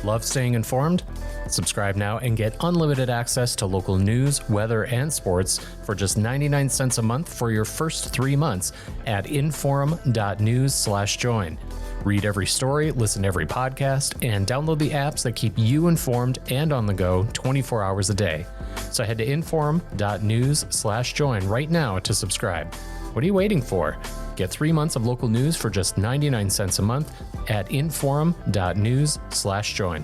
Love staying informed? Subscribe now and get unlimited access to local news, weather, and sports for just 99 cents a month for your first 3 months at inforum.news/join. Read every story, listen to every podcast, and download the apps that keep you informed and on the go 24 hours a day. So head to inforum.news/join right now to subscribe. What are you waiting for? Get 3 months of local news for just 99 cents a month at inforum.news/join.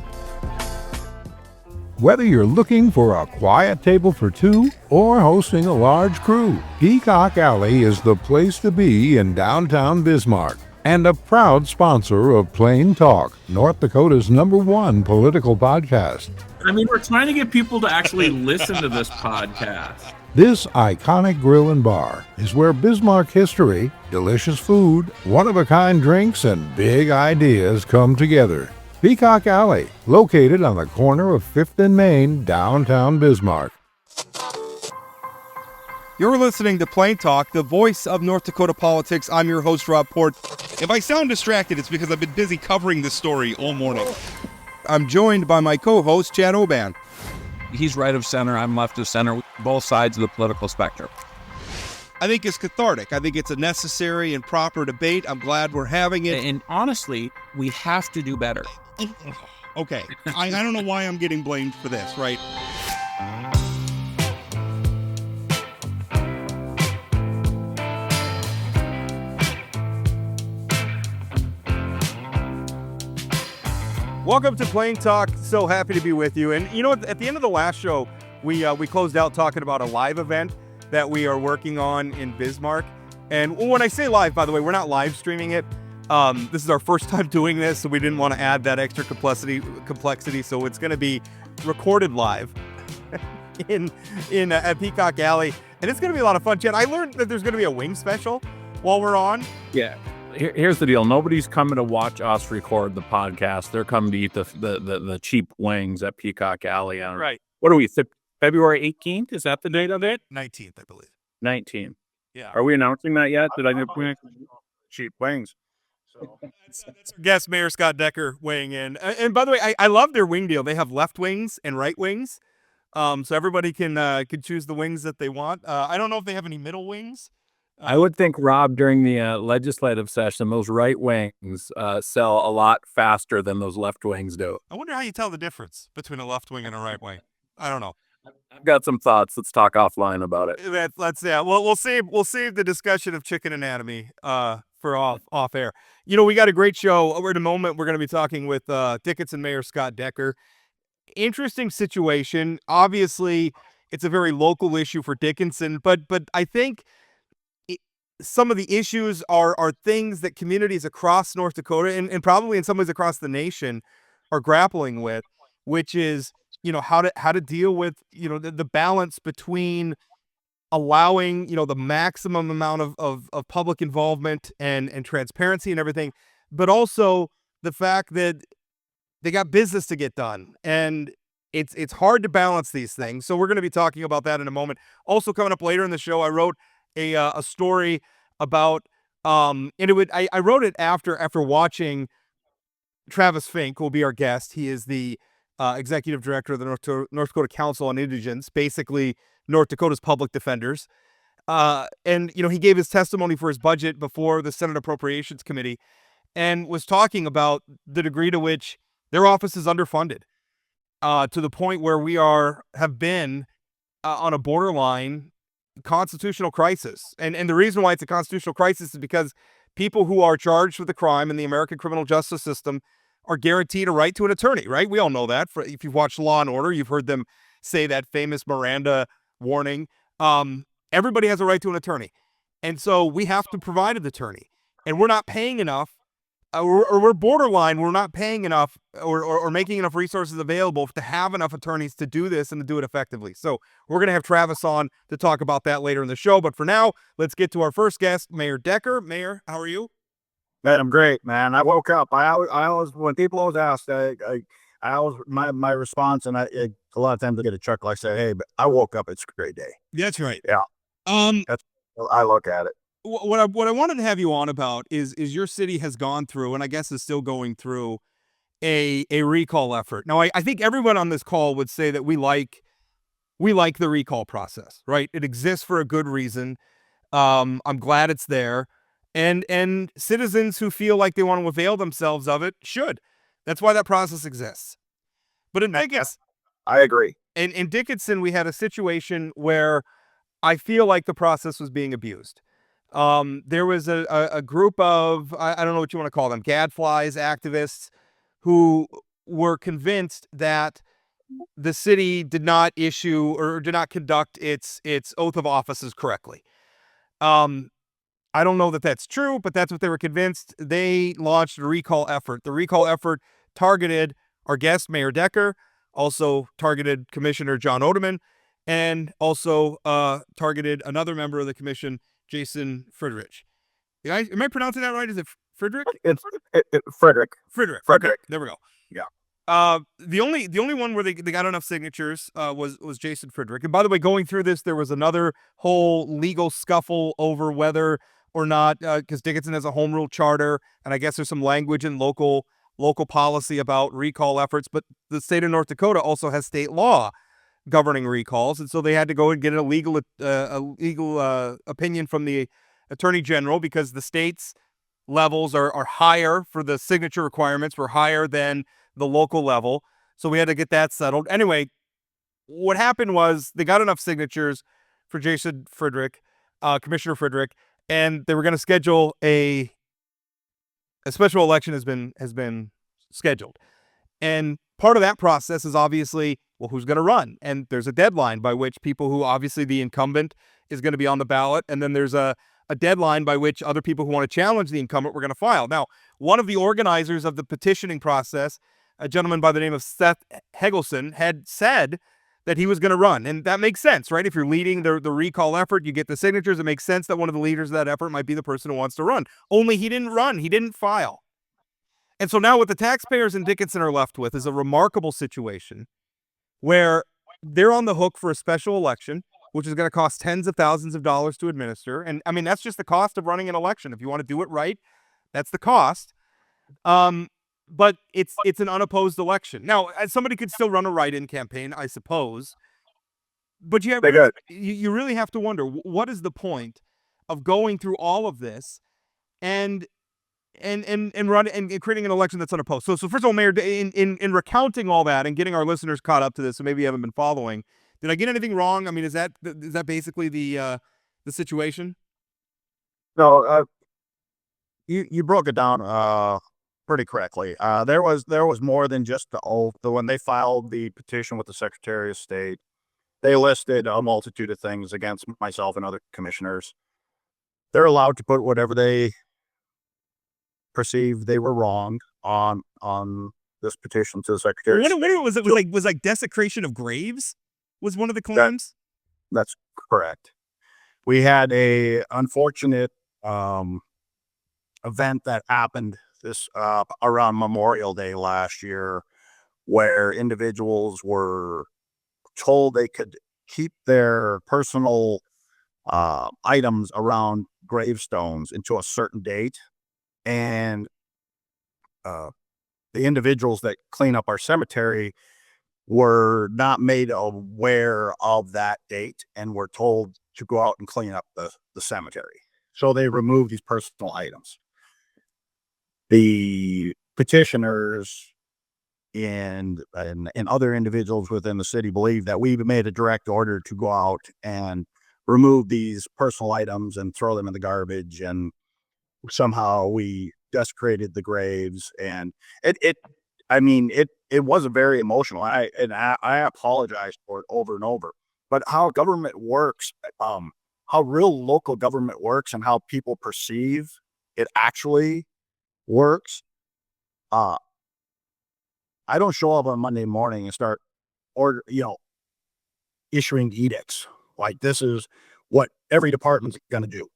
Whether you're looking for a quiet table for two or hosting a large crew, Peacock Alley is the place to be in downtown Bismarck, and a proud sponsor of Plain Talk, North Dakota's #1 political podcast. I mean, we're trying to get people to actually listen to this podcast. This iconic grill and bar is where Bismarck history, delicious food, one-of-a-kind drinks, and big ideas come together. Peacock Alley, located on the corner of 5th and Main, downtown Bismarck. You're listening to Plain Talk, the voice of North Dakota politics. I'm your host, Rob Port. If I sound distracted, it's because I've been busy covering this story all morning. I'm joined by my co-host, Chad Oban. He's right of center, I'm left of center, both sides of the political spectrum. I think it's cathartic. I think it's a necessary and proper debate. I'm glad we're having it. And honestly, we have to do better. Okay, I don't know why I'm getting blamed for this, right? Welcome to Plain Talk. So happy to be with you. And you know, at the end of the last show, we closed out talking about a live event that we are working on in Bismarck. And when I say live, by the way, we're not live streaming it. This is our first time doing this, so we didn't want to add that extra complexity. So it's going to be recorded live at Peacock Alley, and it's going to be a lot of fun. Chad, I learned that there's going to be a wing special while we're on. Yeah. Here's the deal. Nobody's coming to watch us record the podcast. They're coming to eat the cheap wings at Peacock Alley. Right. What are we, February 18th? Is that the date of it? 19th, I believe. 19th. Yeah. Are we announcing that yet? Did I get cheap wings? So that's guest Mayor Scott Decker weighing in. And by the way, I love their wing deal. They have left wings and right wings. So everybody can choose the wings that they want. I don't know if they have any middle wings. I would think, Rob, during the legislative session, those right wings sell a lot faster than those left wings do. I wonder how you tell the difference between a left wing and a right wing. I don't know. I've got some thoughts. Let's talk offline about it. Well, we'll save the discussion of chicken anatomy for off air. You know, we got a great show. In a moment, we're going to be talking with Dickinson Mayor Scott Decker. Interesting situation. Obviously, it's a very local issue for Dickinson, but I think some of the issues are things that communities across North Dakota and probably in some ways across the nation are grappling with, which is, you know, how to deal with, you know, the balance between allowing, you know, the maximum amount of public involvement and transparency and everything, but also the fact that they got business to get done. And it's hard to balance these things. So we're going to be talking about that in a moment. Also coming up later in the show, I wrote a story about I wrote it after watching Travis Fink, who will be our guest. He is the executive director of the North Dakota Council on Indigence, basically North Dakota's public defenders. And you know, he gave his testimony for his budget before the Senate Appropriations Committee and was talking about the degree to which their office is underfunded, to the point where we have been on a borderline constitutional crisis. And the reason why it's a constitutional crisis is because people who are charged with a crime in the American criminal justice system are guaranteed a right to an attorney, right? We all know that. If you've watched Law and Order, you've heard them say that famous Miranda warning. Everybody has a right to an attorney. And so we have to provide an attorney. And we're not paying enough, or we're borderline, we're not paying enough or making enough resources available to have enough attorneys to do this and to do it effectively. So we're going to have Travis on to talk about that later in the show. But for now, let's get to our first guest, Mayor Decker. Mayor, how are you? Man, I'm great, man. I woke up. I always, when people always ask, I always, my response, and a lot of times I get a chuckle. I say, hey, but I woke up. It's a great day. That's right. Yeah. That's I look at it. What I wanted to have you on about is your city has gone through, and I guess is still going through, a recall effort. Now, I think everyone on this call would say that we like the recall process, right? It exists for a good reason. I'm glad it's there. And citizens who feel like they want to avail themselves of it should. That's why that process exists. But in Vegas, I agree. in Dickinson, we had a situation where I feel like the process was being abused. There was a group of, I don't know what you want to call them, gadflies, activists, who were convinced that the city did not issue or did not conduct its oath of offices correctly. I don't know that that's true, but that's what they were convinced. They launched a recall effort. The recall effort targeted our guest, Mayor Decker, also targeted Commissioner John Odeman, and also targeted another member of the commission, Jason Friedrich. Am I pronouncing that right? Is it Friedrich? It's Frederick. Friedrich. Frederick. Okay, there we go. Yeah. The only one where they got enough signatures was Jason Friedrich. And by the way, going through this, there was another whole legal scuffle over whether or not, because Dickinson has a home rule charter, and I guess there's some language in local policy about recall efforts, but the state of North Dakota also has state law governing recalls, and so they had to go and get a legal opinion from the attorney general, because the state's levels are higher for the signature requirements, were higher than the local level. So we had to get that settled. Anyway, what happened was they got enough signatures for Jason Friedrich, Commissioner Friedrich, and they were going to schedule a special election has been scheduled. And part of that process is obviously, well, who's going to run? And there's a deadline by which people who obviously the incumbent is going to be on the ballot. And then there's a deadline by which other people who want to challenge the incumbent were going to file. Now, one of the organizers of the petitioning process, a gentleman by the name of Seth Hegelson, had said that he was going to run. And that makes sense, right? If you're leading the recall effort, you get the signatures. It makes sense that one of the leaders of that effort might be the person who wants to run. Only he didn't run. He didn't file. And so now what the taxpayers in Dickinson are left with is a remarkable situation where they're on the hook for a special election, which is going to cost tens of thousands of dollars to administer. And I mean, that's just the cost of running an election. If you want to do it right, that's the cost. But it's an unopposed election. Now, somebody could still run a write-in campaign, I suppose. But you really have to wonder, what is the point of going through all of this and run and creating an election that's unopposed? So first of all, Mayor, in recounting all that and getting our listeners caught up to this, so maybe you haven't been following, did I get anything wrong? I mean, is that basically the situation? No, you broke it down pretty correctly. There was more than just the oath. When they filed the petition with the Secretary of State, they listed a multitude of things against myself and other commissioners. They're allowed to put whatever they perceive they were wrong on this petition to the Secretary. What was like desecration of graves was one of the claims? That's correct. We had a unfortunate event that happened this around Memorial Day last year, where individuals were told they could keep their personal items around gravestones until a certain date, and the individuals that clean up our cemetery were not made aware of that date and were told to go out and clean up the cemetery. So they removed these personal items. The petitioners and other individuals within the city believe that we made a direct order to go out and remove these personal items and throw them in the garbage, and somehow we desecrated the graves. And it was very emotional. I apologize for it over and over. But how government works, how real local government works, and how people perceive it actually works. I don't show up on Monday morning and start issuing edicts like this is what every department's going to do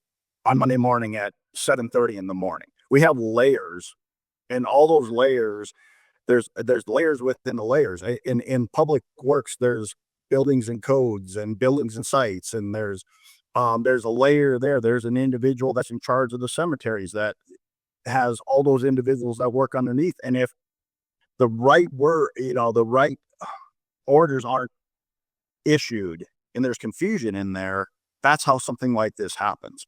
on Monday morning at 7:30 in the morning. We have layers, and all those layers, there's layers within the layers. In public works, there's buildings and codes and buildings and sites, and there's a layer there. There's an individual that's in charge of the cemeteries that has all those individuals that work underneath. And if the right word, the right orders aren't issued and there's confusion in there, that's how something like this happens.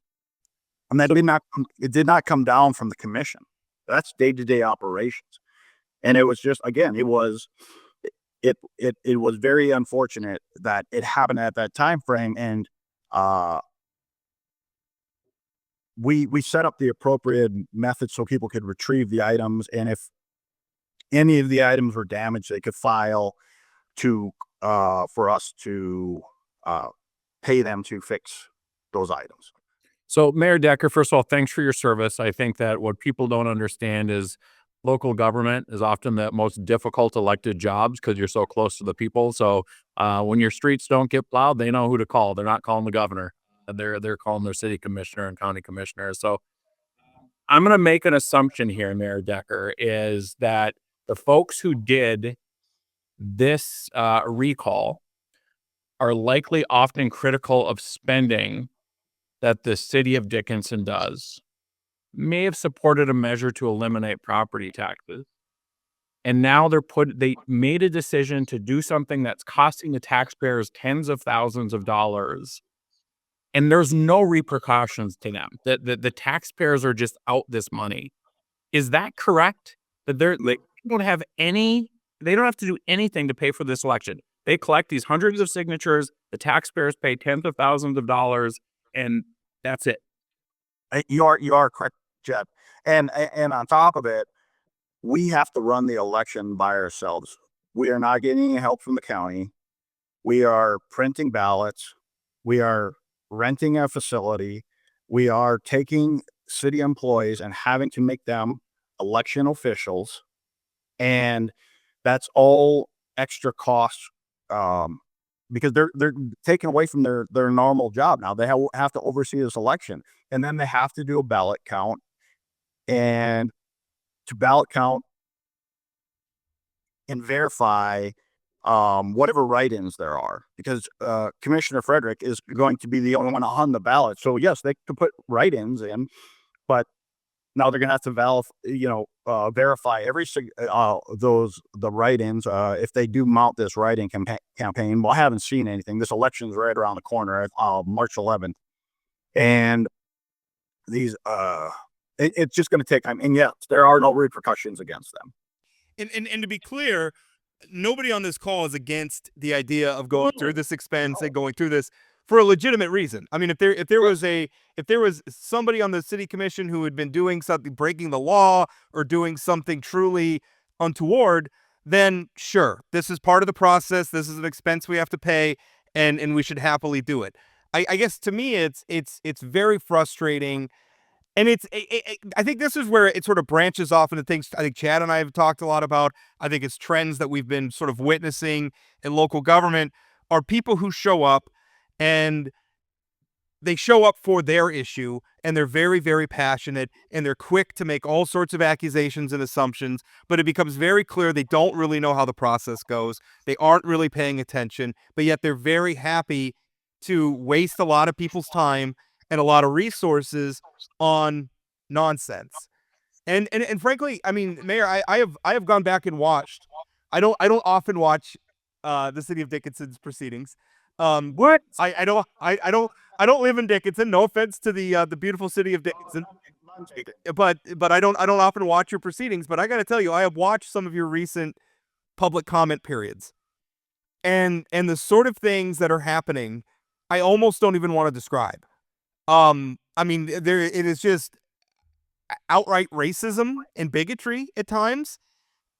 And it did not come down from the commission. That's day-to-day operations. And it was just, again, it was very unfortunate that it happened at that time frame. And we set up the appropriate method so people could retrieve the items. And if any of the items were damaged, they could file for us to pay them to fix those items. So, Mayor Decker, first of all, thanks for your service. I think that what people don't understand is local government is often the most difficult elected jobs because you're so close to the people. So when your streets don't get plowed, they know who to call. They're not calling the governor. They're calling their city commissioner and county commissioner. So I'm going to make an assumption here, Mayor Decker, is that the folks who did this recall are likely often critical of spending that the city of Dickinson does, may have supported a measure to eliminate property taxes. And now they made a decision to do something that's costing the taxpayers tens of thousands of dollars. And there's no repercussions to them. The taxpayers are just out this money. Is that correct? That they don't have to do anything to pay for this election. They collect these hundreds of signatures. The taxpayers pay tens of thousands of dollars, and that's it. You are correct, Jeff. And on top of it, we have to run the election by ourselves. We are not getting any help from the county. We are printing ballots. We are renting a facility. We are taking city employees and having to make them election officials. And that's all extra costs because they're taken away from their normal job. Now they have to oversee this election, and then they have to do a ballot count, and to ballot count and verify whatever write-ins there are, because Commissioner Frederick is going to be the only one on the ballot. So yes, they can put write-ins in, but now they're going to have to verify the write-ins. If they do mount this write-in campaign, well, I haven't seen anything. This election's right around the corner, March 11th, and these it's just going to take time. And yes, there are no repercussions against them. And to be clear, nobody on this call is against the idea of going through this expense and going through this for a legitimate reason. I mean, if there was somebody on the city commission who had been doing something, breaking the law or doing something truly untoward, then sure, this is part of the process. This is an expense we have to pay, and we should happily do it. I guess to me, it's very frustrating. And I think this is where it sort of branches off into things I think Chad and I have talked a lot about. I think it's trends that we've been sort of witnessing in local government are people who show up and they show up for their issue, and they're very, very passionate, and they're quick to make all sorts of accusations and assumptions, but it becomes very clear they don't really know how the process goes. They aren't really paying attention, but yet they're very happy to waste a lot of people's time and a lot of resources on nonsense. And frankly, I mean, Mayor, I have gone back and watched. I don't often watch the city of Dickinson's proceedings. What? I don't live in Dickinson. No offense to the beautiful city of Dickinson, but I don't often watch your proceedings. But I got to tell you, I have watched some of your recent public comment periods, and the sort of things that are happening, I almost don't even want to describe. I mean, it is just outright racism and bigotry at times.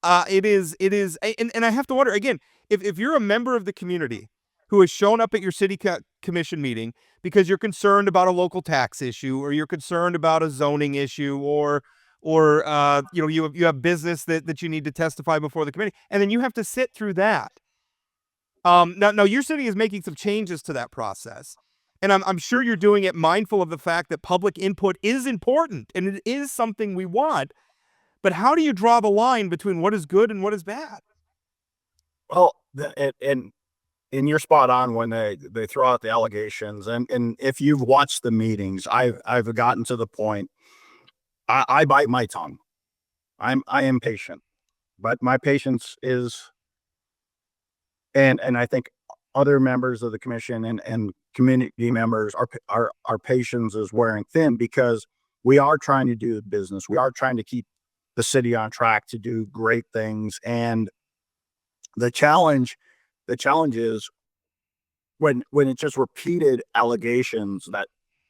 It is, and I have to wonder again, if you're a member of the community who has shown up at your city commission meeting because you're concerned about a local tax issue, or you're concerned about a zoning issue, or you have business that you need to testify before the committee, and then you have to sit through that. Now your city is making some changes to that process. And I'm sure you're doing it mindful of the fact that public input is important and it is something we want. But how do you draw the line between what is good and what is bad? Well, and you're spot on when they throw out the allegations. And if you've watched the meetings, I've gotten to the point, I bite my tongue. I am patient. but my patience is, and I think other members of the commission and community members, our patience is wearing thin, because we are trying to do the business. We are trying to keep the city on track to do great things. And the challenge is when it's just repeated allegations that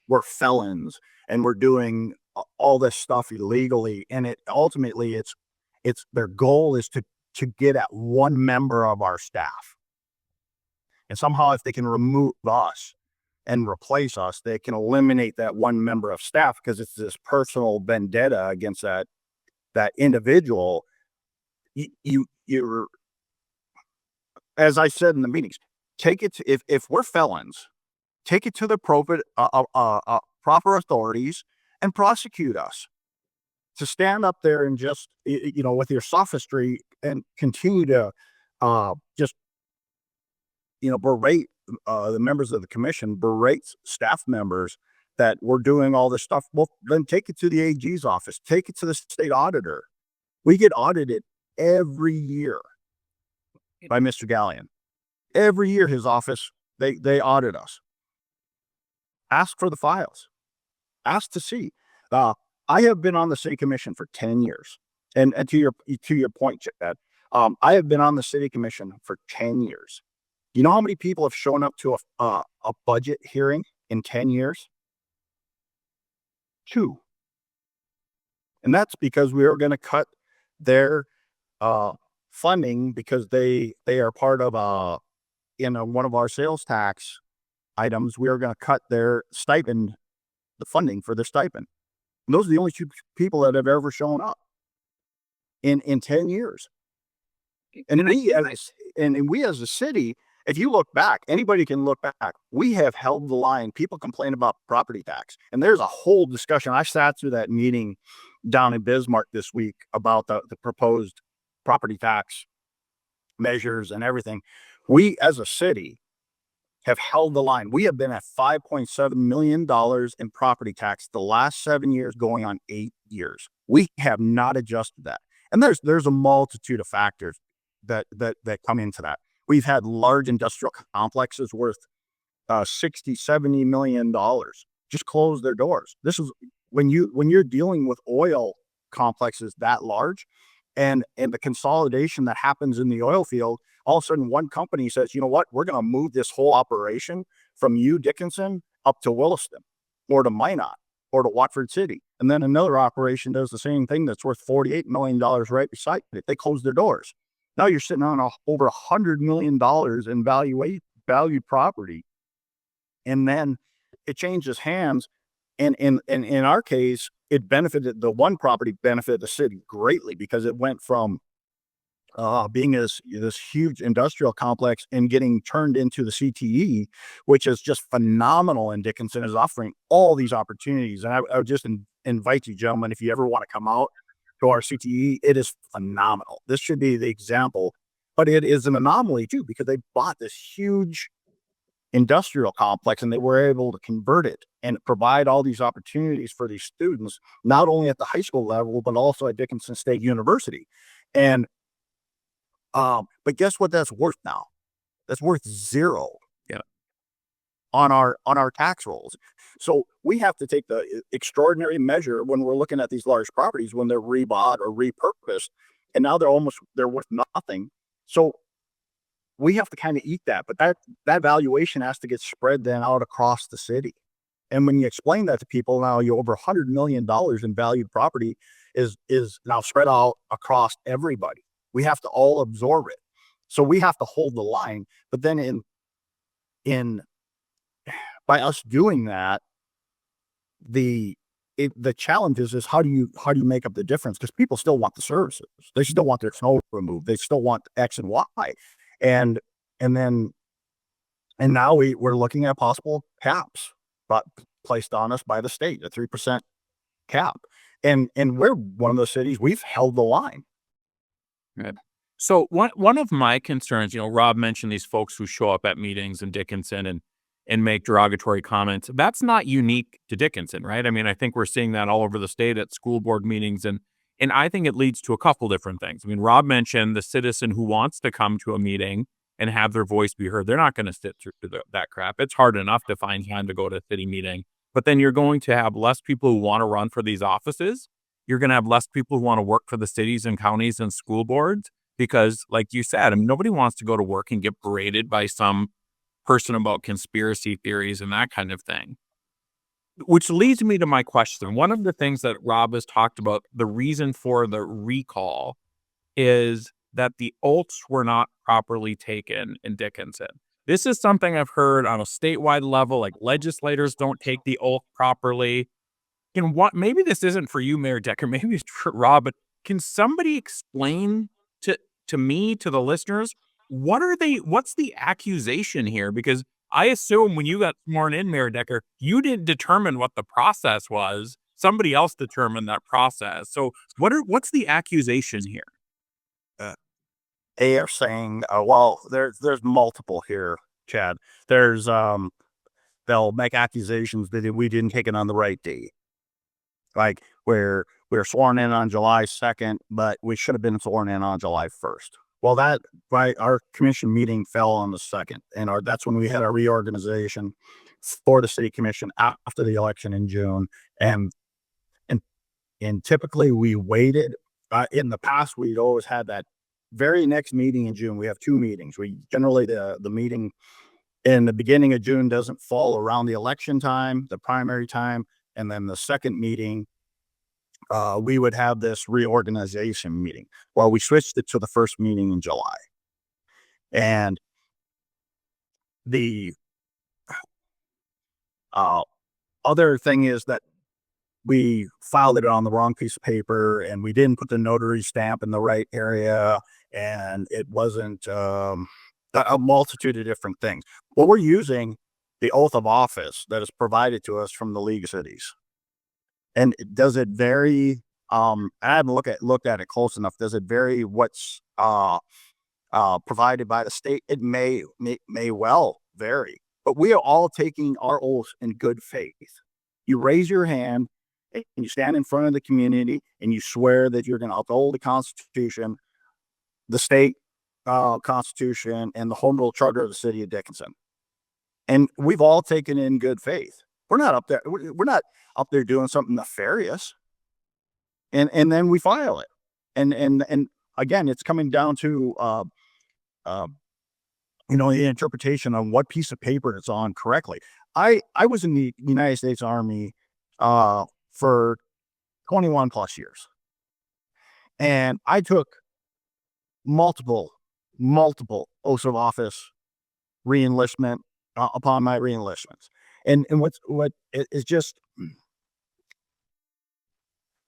we're felons and we're doing all this stuff illegally, and it ultimately it's their goal is to get at one member of our staff. And somehow, if they can remove us and replace us, they can eliminate that one member of staff, because it's this personal vendetta against that individual. You're, as I said in the meetings, take it to, if we're felons, take it to the proper authorities and prosecute us. To stand up there and just, with your sophistry and continue to just, berate the members of the commission, berate staff members that we're doing all this stuff, well, then take it to the AG's office, take it to the state auditor. We get audited every year by Mr. Gallion. Every year, his office, they audit us. Ask for the files. Ask to see. I have been on the city commission for 10 years. And to your point, Chad, I have been on the city commission for 10 years. You know how many people have shown up to a budget hearing in 10 years? 2. And that's because we were going to cut their funding, because they are part of one of our sales tax items. We are going to cut their stipend, the funding for their stipend. And those are the only 2 people that have ever shown up in 10 years. And we as a city, if you look back, anybody can look back. We have held the line. People complain about property tax, and there's a whole discussion. I sat through that meeting down in Bismarck this week about the proposed property tax measures and everything. We as a city have held the line. We have been at $5.7 million in property tax the last 7 years, going on 8 years. We have not adjusted that. And there's a multitude of factors that come into that. We've had large industrial complexes worth $60-70 million just close their doors. This is when you're dealing with oil complexes that large, and the consolidation that happens in the oil field. All of a sudden, one company says, you know what, we're going to move this whole operation from Dickinson up to Williston, or to Minot, or to Watford City. And then another operation does the same thing that's worth $48 million right beside it. They close their doors. Now you're sitting on over $100 million in valued property. And then it changes hands. And in our case, the one property benefited the city greatly, because it went from being this huge industrial complex and getting turned into the CTE, which is just phenomenal. And Dickinson is offering all these opportunities. And I would just invite you, gentlemen, if you ever want to come out to our CTE, it is phenomenal. This should be the example, but it is an anomaly too, because they bought this huge industrial complex and they were able to convert it and provide all these opportunities for these students, not only at the high school level, but also at Dickinson State University. And but guess what that's worth now? That's worth 0 on our tax rolls. So we have to take the extraordinary measure when we're looking at these large properties, when they're rebought or repurposed, and now they're worth nothing. So we have to kind of eat that, but that valuation has to get spread then out across the city. And when you explain that to people, now you over $100 million in valued property is now spread out across everybody. We have to all absorb it. So we have to hold the line. But then by us doing that, the challenge is how do you make up the difference? Because people still want the services. They still want their snow removed. They still want X and Y. And now we're looking at possible caps placed on us by the state, a 3% cap. And we're one of those cities, we've held the line. Good. So one of my concerns, Rob mentioned these folks who show up at meetings in Dickinson and make derogatory comments. That's not unique to Dickinson, right? I mean, I think we're seeing that all over the state at school board meetings and And I think it leads to a couple different things. I mean, Rob mentioned the citizen who wants to come to a meeting and have their voice be heard. They're not going to sit through that crap. It's hard enough to find time to go to a city meeting. But then you're going to have less people who want to run for these offices. You're going to have less people who want to work for the cities and counties and school boards because, like you said, I mean, nobody wants to go to work and get berated by some person about conspiracy theories and that kind of thing. Which leads me to my question. One of the things that Rob has talked about, the reason for the recall is that the oaths were not properly taken in Dickinson. This is something I've heard on a statewide level, like legislators don't take the oath properly. And what, maybe this isn't for you, Mayor Decker, maybe it's for Rob, but can somebody explain to me, to the listeners, what's the accusation here? Because I assume when you got sworn in, Mayor Decker, you didn't determine what the process was. Somebody else determined that process. So what's the accusation here? They are saying, well, there's multiple here, Chad. There's they'll make accusations that we didn't take it on the right date. Like we're sworn in on July 2nd, but we should have been sworn in on July 1st. Well, our commission meeting fell on the 2nd, and that's when we had our reorganization for the city commission after the election in June. And typically we waited. In the past, we'd always had that very next meeting in June. We have two meetings. We generally the meeting in the beginning of June doesn't fall around the election time, the primary time, and then the second meeting. We would have this reorganization meeting. Well, we switched it to the first meeting in July. And the other thing is that we filed it on the wrong piece of paper and we didn't put the notary stamp in the right area. And it wasn't a multitude of different things. Well, we're using the oath of office that is provided to us from the League of Cities. And does it vary? I haven't looked at it close enough. Does it vary what's provided by the state? It may well vary, but we are all taking our oaths in good faith. You raise your hand and you stand in front of the community and you swear that you're going to uphold the Constitution, the state Constitution, and the Home Rule Charter of the City of Dickinson. And we've all taken it in good faith. We're not up there doing something nefarious. And then we file it. And again, it's coming down to the interpretation on what piece of paper it's on correctly. I was in the United States Army for 21 plus years. And I took multiple oaths of office reenlistment upon my reenlistments. And what is just,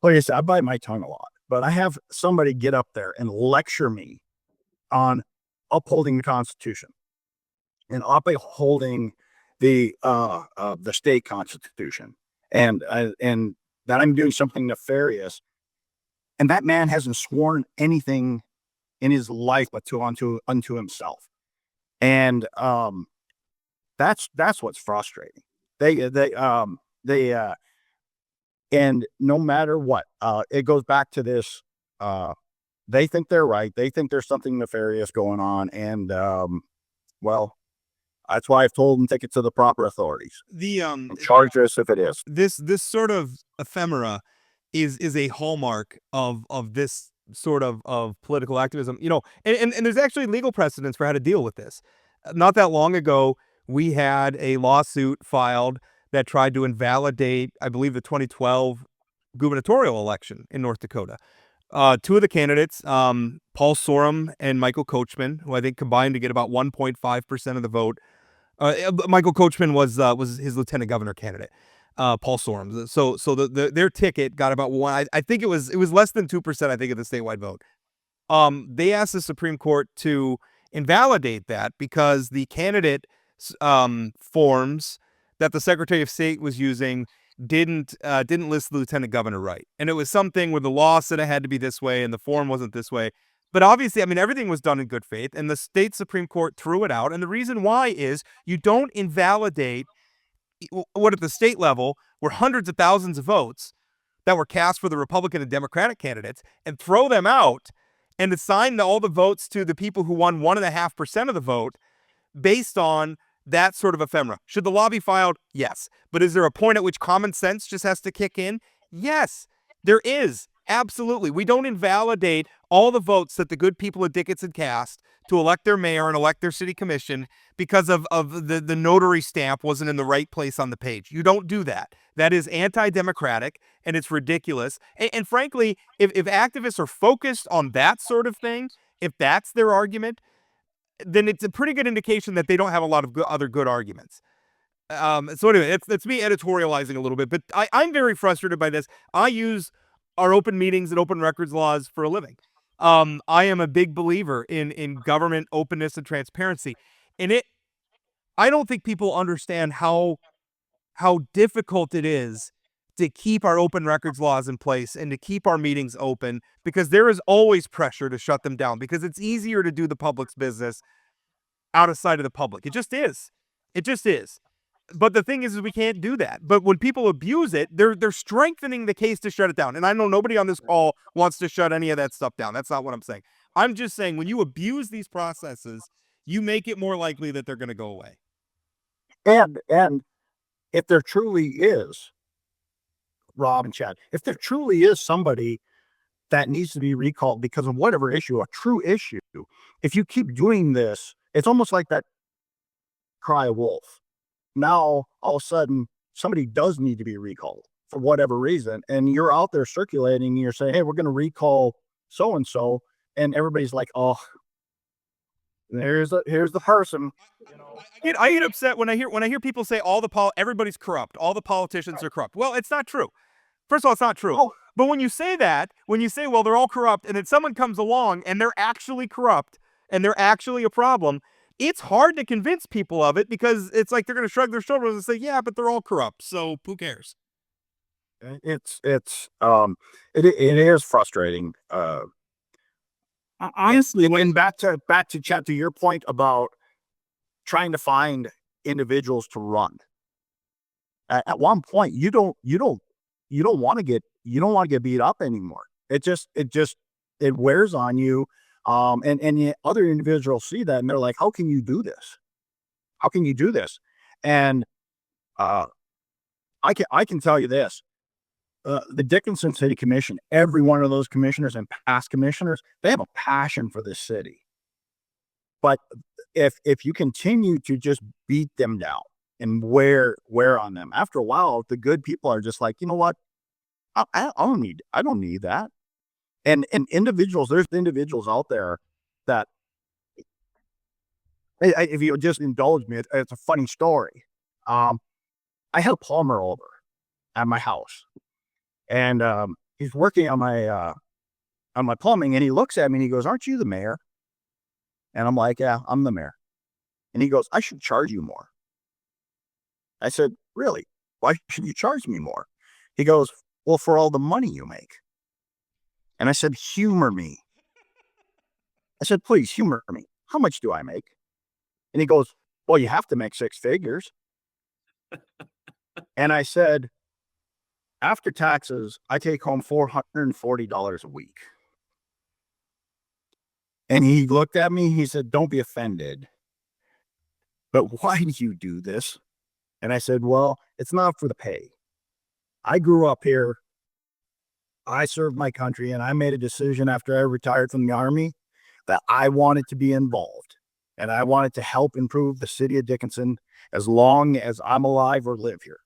like I said, I bite my tongue a lot, but I have somebody get up there and lecture me on upholding the Constitution and upholding the state Constitution, and that I'm doing something nefarious, and that man hasn't sworn anything in his life but unto himself, and that's what's frustrating. And no matter what, it goes back to this. They think they're right. They think there's something nefarious going on, and well, that's why I've told them take it to the proper authorities. Charge us if it is. This sort of ephemera is a hallmark of this sort of political activism. And there's actually legal precedents for how to deal with this. Not that long ago, we had a lawsuit filed that tried to invalidate, I believe, the 2012 gubernatorial election in North Dakota. Two of the candidates, Paul Sorum and Michael Coachman, who I think combined to get about 1.5% of the vote. Michael Coachman was his lieutenant governor candidate. Paul Sorum. So their ticket got about one. I think it was less than 2%. I think of the statewide vote. They asked the Supreme Court to invalidate that because the candidate forms that the Secretary of State was using didn't list the lieutenant governor right, and it was something where the law said it had to be this way and the form wasn't this way. But obviously, I mean, everything was done in good faith, and the state Supreme Court threw it out. And the reason why is you don't invalidate what at the state level were hundreds of thousands of votes that were cast for the Republican and Democratic candidates and throw them out and assign all the votes to the people who won 1.5% of the vote based on that sort of ephemera. Should the law be filed? Yes. But is there a point at which common sense just has to kick in? Yes, there is. Absolutely. We don't invalidate all the votes that the good people of Dickinson cast to elect their mayor and elect their city commission because of the notary stamp wasn't in the right place on the page. You don't do that. That is anti-democratic and it's ridiculous. And frankly, if activists are focused on that sort of thing, if that's their argument, then it's a pretty good indication that they don't have a lot of other good arguments. So anyway, it's me editorializing a little bit, but I'm very frustrated by this. I use our open meetings and open records laws for a living. I am a big believer in government openness and transparency. And I don't think people understand how difficult it is to keep our open records laws in place and to keep our meetings open, because there is always pressure to shut them down because it's easier to do the public's business out of sight of the public. It just is. It just is. But the thing is we can't do that. But when people abuse it, they're strengthening the case to shut it down. And I know nobody on this call wants to shut any of that stuff down. That's not what I'm saying. I'm just saying when you abuse these processes, you make it more likely that they're going to go away. And if there truly is, Rob and Chad, if there truly is somebody that needs to be recalled because of whatever issue, a true issue, if you keep doing this, it's almost like that cry of wolf. Now, all of a sudden, somebody does need to be recalled for whatever reason. And you're out there circulating, and you're saying, hey, we're going to recall so-and-so. And everybody's like, oh, here's the person. I get upset when I hear people say everybody's corrupt, all the politicians are corrupt. Well, it's not true. First of all, it's not true. Oh. But when you say, well, they're all corrupt, and then someone comes along and they're actually corrupt and they're actually a problem, it's hard to convince people of it because it's like they're going to shrug their shoulders and say, yeah, but they're all corrupt, so who cares? It is frustrating. Honestly, when back to chat to your point about trying to find individuals to run. At one point, you don't want to get beat up anymore. It wears on you. And yet other individuals see that and they're like, how can you do this? How can you do this? And I can tell you this. The Dickinson City Commission, every one of those commissioners and past commissioners, they have a passion for this city. But if you continue to just beat them down and wear on them, after a while, the good people are just like, you know what? I don't need that. And individuals, there's individuals out there that, if you just indulge me, it's a funny story. I had a plumber over at my house, and he's working on my plumbing, and he looks at me and he goes, "Aren't you the mayor?" And I'm like, "Yeah, I'm the mayor." And he goes, "I should charge you more." I said, "Really? Why should you charge me more?" He goes, "Well, for all the money you make." And I said, "Humor me." I said, "Please humor me. How much do I make?" And he goes, "Well, you have to make 6 figures." And I said, "After taxes, I take home $440 a week." And he looked at me, he said, "Don't be offended, but why do you do this?" And I said, "Well, it's not for the pay. I grew up here. I served my country, and I made a decision after I retired from the Army that I wanted to be involved, and I wanted to help improve the city of Dickinson as long as I'm alive or live here.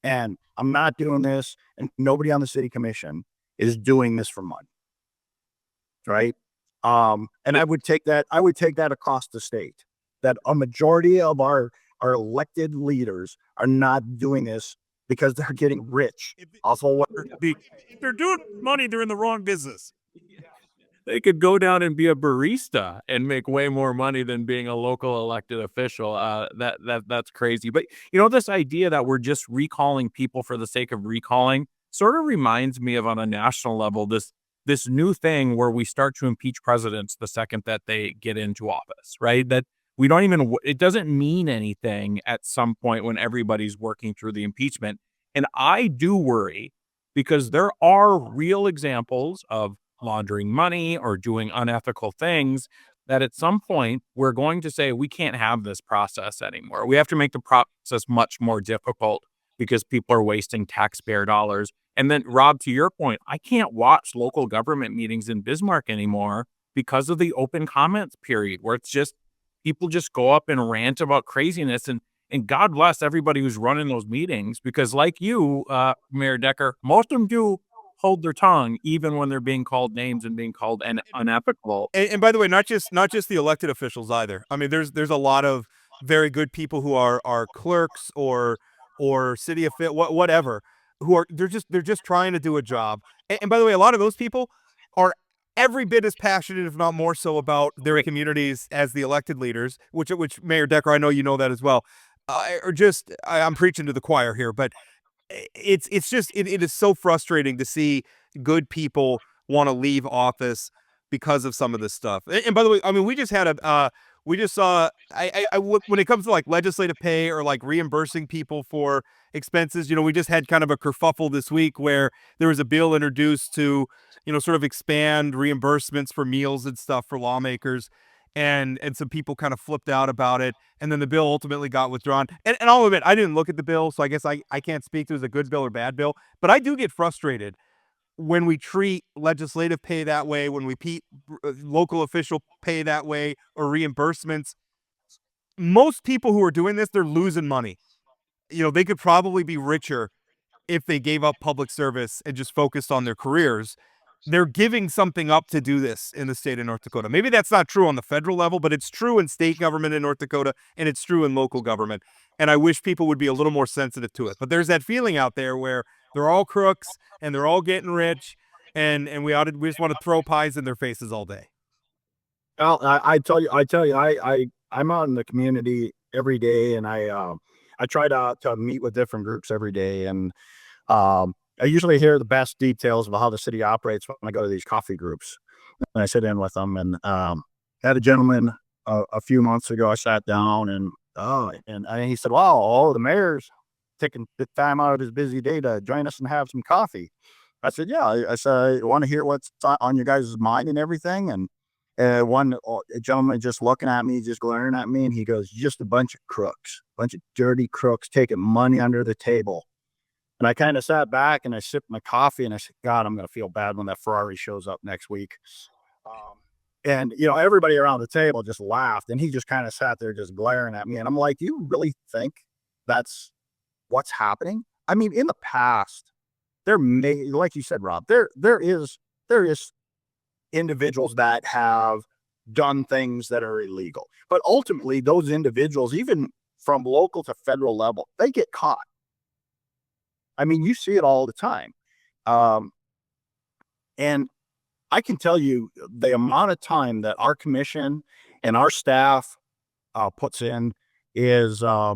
And I'm not doing this, and nobody on the city commission is doing this for money." Right? And I would take that across the state, that a majority of our elected leaders are not doing this because they're getting rich. Also, If they're doing money, they're in the wrong business. They could go down and be a barista and make way more money than being a local elected official. That's crazy. But this idea that we're just recalling people for the sake of recalling sort of reminds me of, on a national level, this new thing where we start to impeach presidents the second that they get into office, right? That we don't even, it doesn't mean anything at some point when everybody's working through the impeachment. And I do worry because there are real examples of laundering money or doing unethical things that at some point we're going to say we can't have this process anymore. We have to make the process much more difficult because people are wasting taxpayer dollars. And then, Rob, to your point, I can't watch local government meetings in Bismarck anymore because of the open comments period, where it's just people just go up and rant about craziness. And God bless everybody who's running those meetings, because like you, Mayor Decker, most of them do hold their tongue even when they're being called names and being called unethical. And by the way, not just the elected officials either. I mean, there's a lot of very good people who are clerks or city whatever, who are they're just trying to do a job. And by the way, a lot of those people are every bit as passionate, if not more so, about their communities as the elected leaders. Which Mayor Decker, I know you know that as well. I'm preaching to the choir here, but it's just it is so frustrating to see good people want to leave office because of some of this stuff. And by the way, I mean, we just saw when it comes to like legislative pay or like reimbursing people for expenses, we just had kind of a kerfuffle this week where there was a bill introduced to, sort of expand reimbursements for meals and stuff for lawmakers. And some people kind of flipped out about it. And then the bill ultimately got withdrawn. And I'll admit, I didn't look at the bill, so I guess I can't speak to it as a good bill or bad bill. But I do get frustrated when we treat legislative pay that way, when we treat local official pay that way, or reimbursements. Most people who are doing this, they're losing money. They could probably be richer if they gave up public service and just focused on their careers. They're giving something up to do this in the state of North Dakota. Maybe that's not true on the federal level, but it's true in state government in North Dakota, and it's true in local government. And I wish people would be a little more sensitive to it. But there's that feeling out there where they're all crooks and they're all getting rich, and we just want to throw pies in their faces all day. Well, I tell you, I'm out in the community every day, and I try to meet with different groups every day, and I usually hear the best details about how the city operates when I go to these coffee groups, and I sit in with them. And had a gentleman a few months ago. I sat down, and he said, "Wow, the mayor's taking the time out of his busy day to join us and have some coffee." I said, "Yeah." I said, "I want to hear what's on your guys' mind and everything." And a gentleman just looking at me, just glaring at me, and he goes, "Just a bunch of crooks, bunch of dirty crooks taking money under the table." And I kind of sat back and I sipped my coffee and I said, "God, I'm going to feel bad when that Ferrari shows up next week." And everybody around the table just laughed, and he just kind of sat there just glaring at me. And I'm like, "Do you really think that's what's happening?" I mean, in the past, like you said, Rob, there is individuals that have done things that are illegal, but ultimately those individuals, even from local to federal level, they get caught. I mean, you see it all the time. And I can tell you the amount of time that our commission and our staff puts in is, I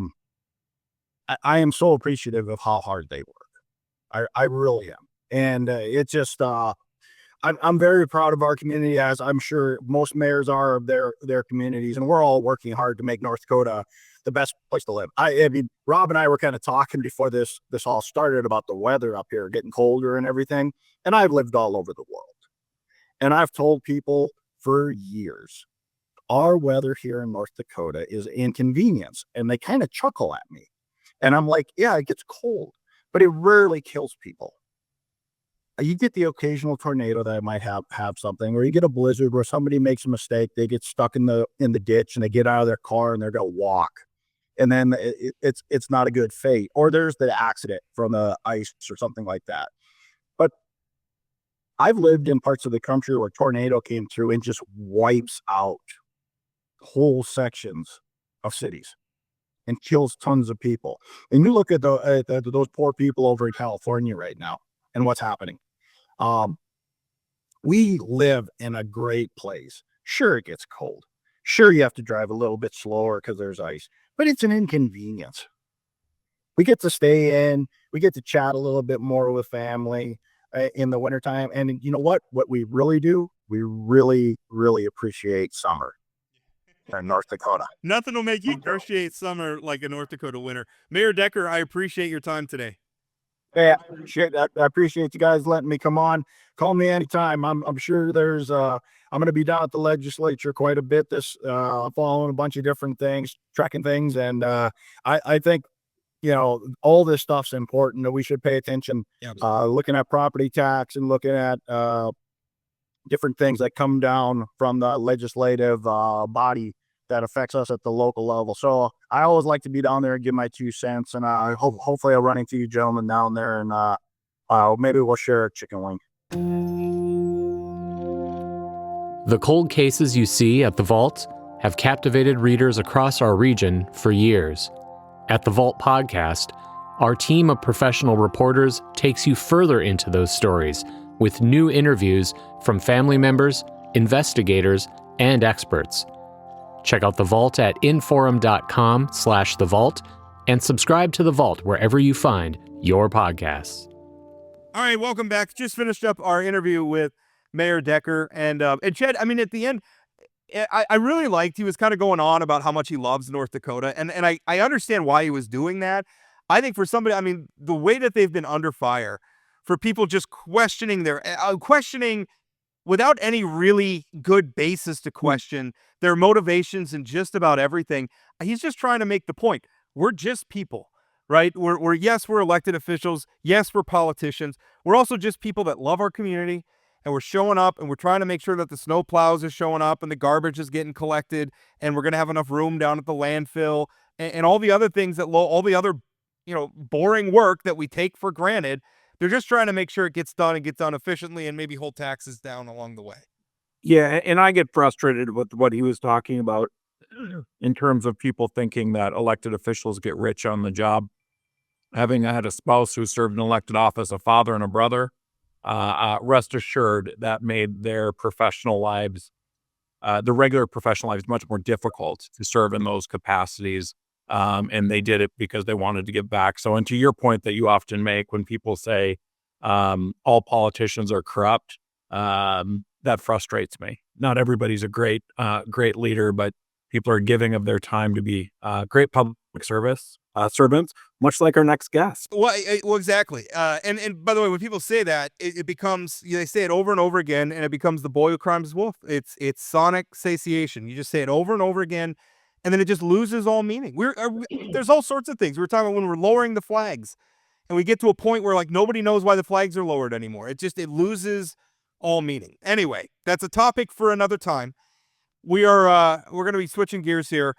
am so appreciative of how hard they work. I really am. And it's just, I'm very proud of our community, as I'm sure most mayors are of their communities, and we're all working hard to make North Dakota the best place to live. I mean, Rob and I were kind of talking before this all started about the weather up here getting colder and everything. And I've lived all over the world, and I've told people for years, our weather here in North Dakota is inconvenience, and they kind of chuckle at me. And I'm like, yeah, it gets cold, but it rarely kills people. You get the occasional tornado that might have something, or you get a blizzard where somebody makes a mistake, they get stuck in the ditch, and they get out of their car and they're going to walk, and then it's not a good fate. Or there's the accident from the ice or something like that. But I've lived in parts of the country where a tornado came through and just wipes out whole sections of cities and kills tons of people. And you look at those poor people over in California right now and what's happening. We live in a great place. Sure, it gets cold. Sure, you have to drive a little bit slower because there's ice, but it's an inconvenience. We get to stay in, we get to chat a little bit more with family in the wintertime. And you know what we really do? We really, really appreciate summer in North Dakota. Nothing will make you appreciate summer like a North Dakota winter. Mayor Decker, I appreciate your time today. Hey, I appreciate you guys letting me come on. Call me anytime. I'm sure I'm going to be down at the legislature quite a bit following a bunch of different things, tracking things. And I think, all this stuff's important that we should pay attention, looking at property tax and looking at different things that come down from the legislative body that affects us at the local level. So I always like to be down there and give my 2 cents. And hopefully I'll run into you gentlemen down there, and maybe we'll share a chicken wing. The cold cases you see at the Vault have captivated readers across our region for years. At the Vault podcast, our team of professional reporters takes you further into those stories with new interviews from family members, investigators, and experts. Check out The Vault at inforum.com/The Vault and subscribe to The Vault wherever you find your podcasts. All right, welcome back. Just finished up our interview with Mayor Decker. And Chad, I mean, at the end, I really liked, he was kind of going on about how much he loves North Dakota. And I understand why he was doing that. I think for somebody, I mean, the way that they've been under fire, for people just questioning without any really good basis to question their motivations and just about everything. He's just trying to make the point. We're just people, right? Yes, we're elected officials. Yes, we're politicians. We're also just people that love our community, and we're showing up, and we're trying to make sure that the snow plows are showing up and the garbage is getting collected, and we're going to have enough room down at the landfill, and all the other things all the other, boring work that we take for granted. They're just trying to make sure it gets done and gets done efficiently, and maybe hold taxes down along the way. Yeah, and I get frustrated with what he was talking about in terms of people thinking that elected officials get rich on the job. Having had a spouse who served an elected office, a father and a brother, rest assured that made their professional lives, the regular professional lives, much more difficult to serve in those capacities. And they did it because they wanted to give back. So, and to your point that you often make when people say all politicians are corrupt, that frustrates me. Not everybody's a great leader, but people are giving of their time to be great public servants, much like our next guest. Well, exactly. And by the way, when people say that, it becomes, they say it over and over again, and it becomes the boy who crimes his wolf. It's sonic satiation. You just say it over and over again, and then it just loses all meaning. There's all sorts of things. We were talking about when we're lowering the flags, and we get to a point where like nobody knows why the flags are lowered anymore. It loses all meaning. Anyway, that's a topic for another time. We're going to be switching gears here.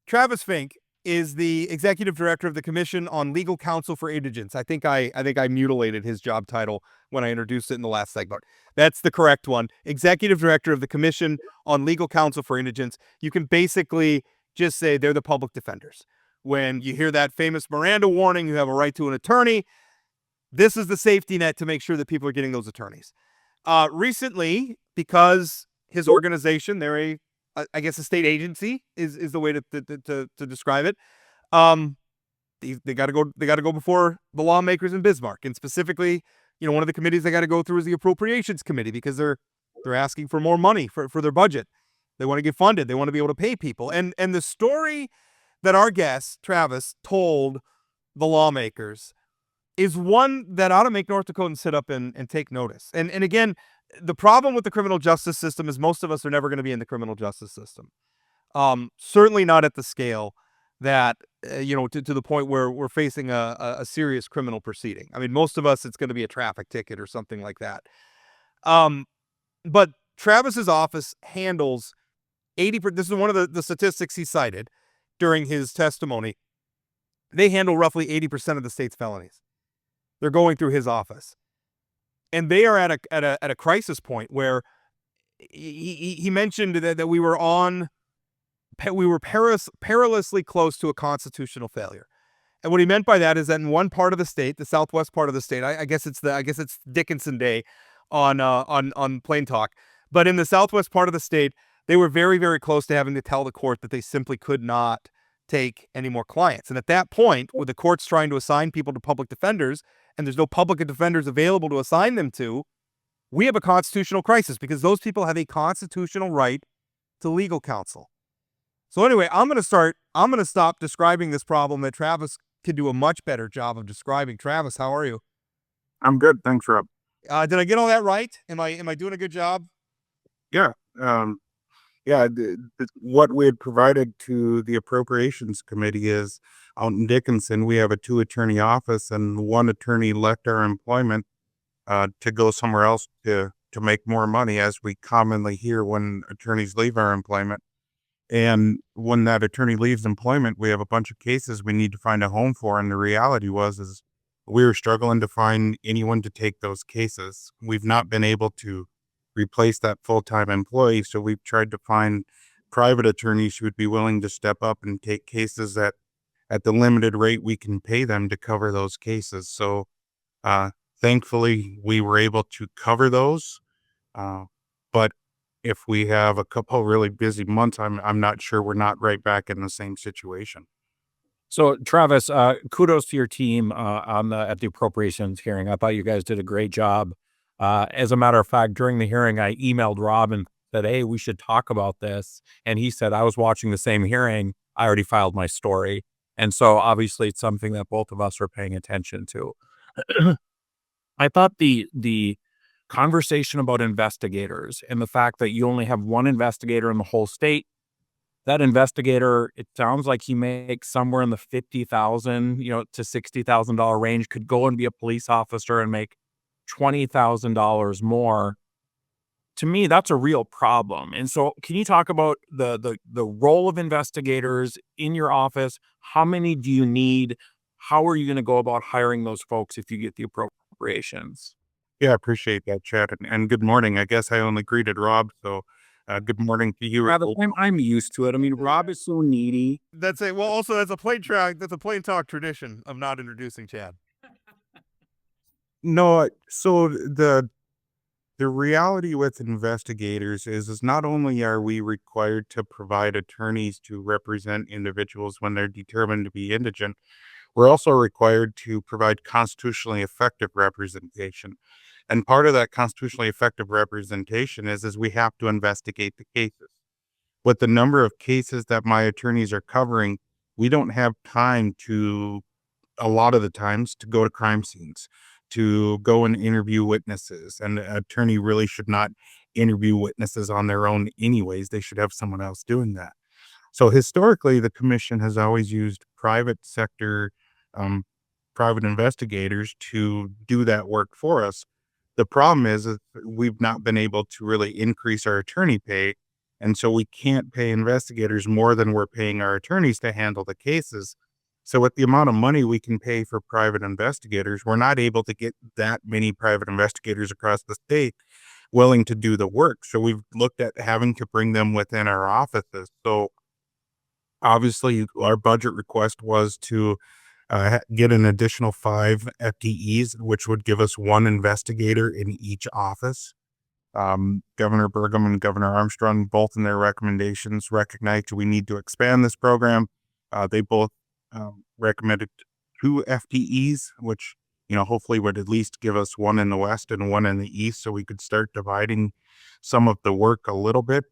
Travis Fink is the executive director of the Commission on Legal Counsel for Indigents. I think I mutilated his job title when I introduced it in the last segment. That's the correct one. Executive director of the Commission on Legal Counsel for Indigents. You can basically just say they're the public defenders. When you hear that famous Miranda warning, you have a right to an attorney. This is the safety net to make sure that people are getting those attorneys. Recently, because his organization, they're I guess a state agency is the way to describe it. They got to go before the lawmakers in Bismarck, and specifically, one of the committees they got to go through is the Appropriations Committee, because they're asking for more money for their budget. They want to get funded. They want to be able to pay people. And the story that our guest Travis told the lawmakers is one that ought to make North Dakotans sit up and take notice. And again, the problem with the criminal justice system is most of us are never going to be in the criminal justice system. Certainly not at the scale that, to the point where we're facing a serious criminal proceeding. I mean, most of us, it's going to be a traffic ticket or something like that. But Travis's office handles 80%. This is one of the statistics he cited during his testimony. They handle roughly 80% of the state's felonies. They're going through his office, and they are at a crisis point where he mentioned that we were perilously close to a constitutional failure. And what he meant by that is that in one part of the state, the southwest part of the state, I guess it's Dickinson Day on Plain Talk, but in the southwest part of the state, they were very, very close to having to tell the court that they simply could not take any more clients. And at that point, with the courts trying to assign people to public defenders, and there's no public defenders available to assign them to, we have a constitutional crisis, because those people have a constitutional right to legal counsel. So anyway, I'm going to stop describing this problem that Travis can do a much better job of describing. Travis, how are you? I'm good. Thanks, Rob. Did I get all that right? Am I doing a good job? Yeah. Yeah. What we had provided to the Appropriations Committee is out in Dickinson, we have a 2-attorney office, and one attorney left our employment to go somewhere else to make more money, as we commonly hear when attorneys leave our employment. And when that attorney leaves employment, we have a bunch of cases we need to find a home for. And the reality is we were struggling to find anyone to take those cases. We've not been able to replace that full-time employee. So we've tried to find private attorneys who would be willing to step up and take cases at the limited rate we can pay them to cover those cases. So thankfully, we were able to cover those. But if we have a couple really busy months, I'm not sure we're not right back in the same situation. So, Travis, kudos to your team at the appropriations hearing. I thought you guys did a great job. As a matter of fact, during the hearing, I emailed Rob and said, "Hey, we should talk about this." And he said, "I was watching the same hearing. I already filed my story." And so, obviously, it's something that both of us are paying attention to. I thought the conversation about investigators and the fact that you only have one investigator in the whole state, that investigator, it sounds like he makes somewhere in the $50,000, to $60,000 range, could go and be a police officer and make $20,000 more. To me, that's a real problem. And so can you talk about the role of investigators in your office? How many do you need? How are you going to go about hiring those folks if you get the appropriations? Yeah, I appreciate that, Chad. And good morning. I guess I only greeted Rob, so good morning to you. Rather, I'm used to it. I mean, Rob is so needy. That's it. Well, also that's a plain talk tradition of not introducing Chad. No, so the reality with investigators is not only are we required to provide attorneys to represent individuals when they're determined to be indigent, we're also required to provide constitutionally effective representation. And part of that constitutionally effective representation is we have to investigate the cases. With the number of cases that my attorneys are covering, we don't have time a lot of the times, to go to crime scenes, to go and interview witnesses. And an attorney really should not interview witnesses on their own anyways. They should have someone else doing that. So historically, the commission has always used private sector, private investigators to do that work for us. The problem is we've not been able to really increase our attorney pay. And so we can't pay investigators more than we're paying our attorneys to handle the cases. So with the amount of money we can pay for private investigators, we're not able to get that many private investigators across the state willing to do the work. So we've looked at having to bring them within our offices. So obviously our budget request was to get an additional 5 FTEs, which would give us 1 investigator in each office. Governor Burgum and Governor Armstrong, both in their recommendations, recognized we need to expand this program. They both recommended 2 FTEs, which, hopefully would at least give us 1 in the West and 1 in the East, so we could start dividing some of the work a little bit.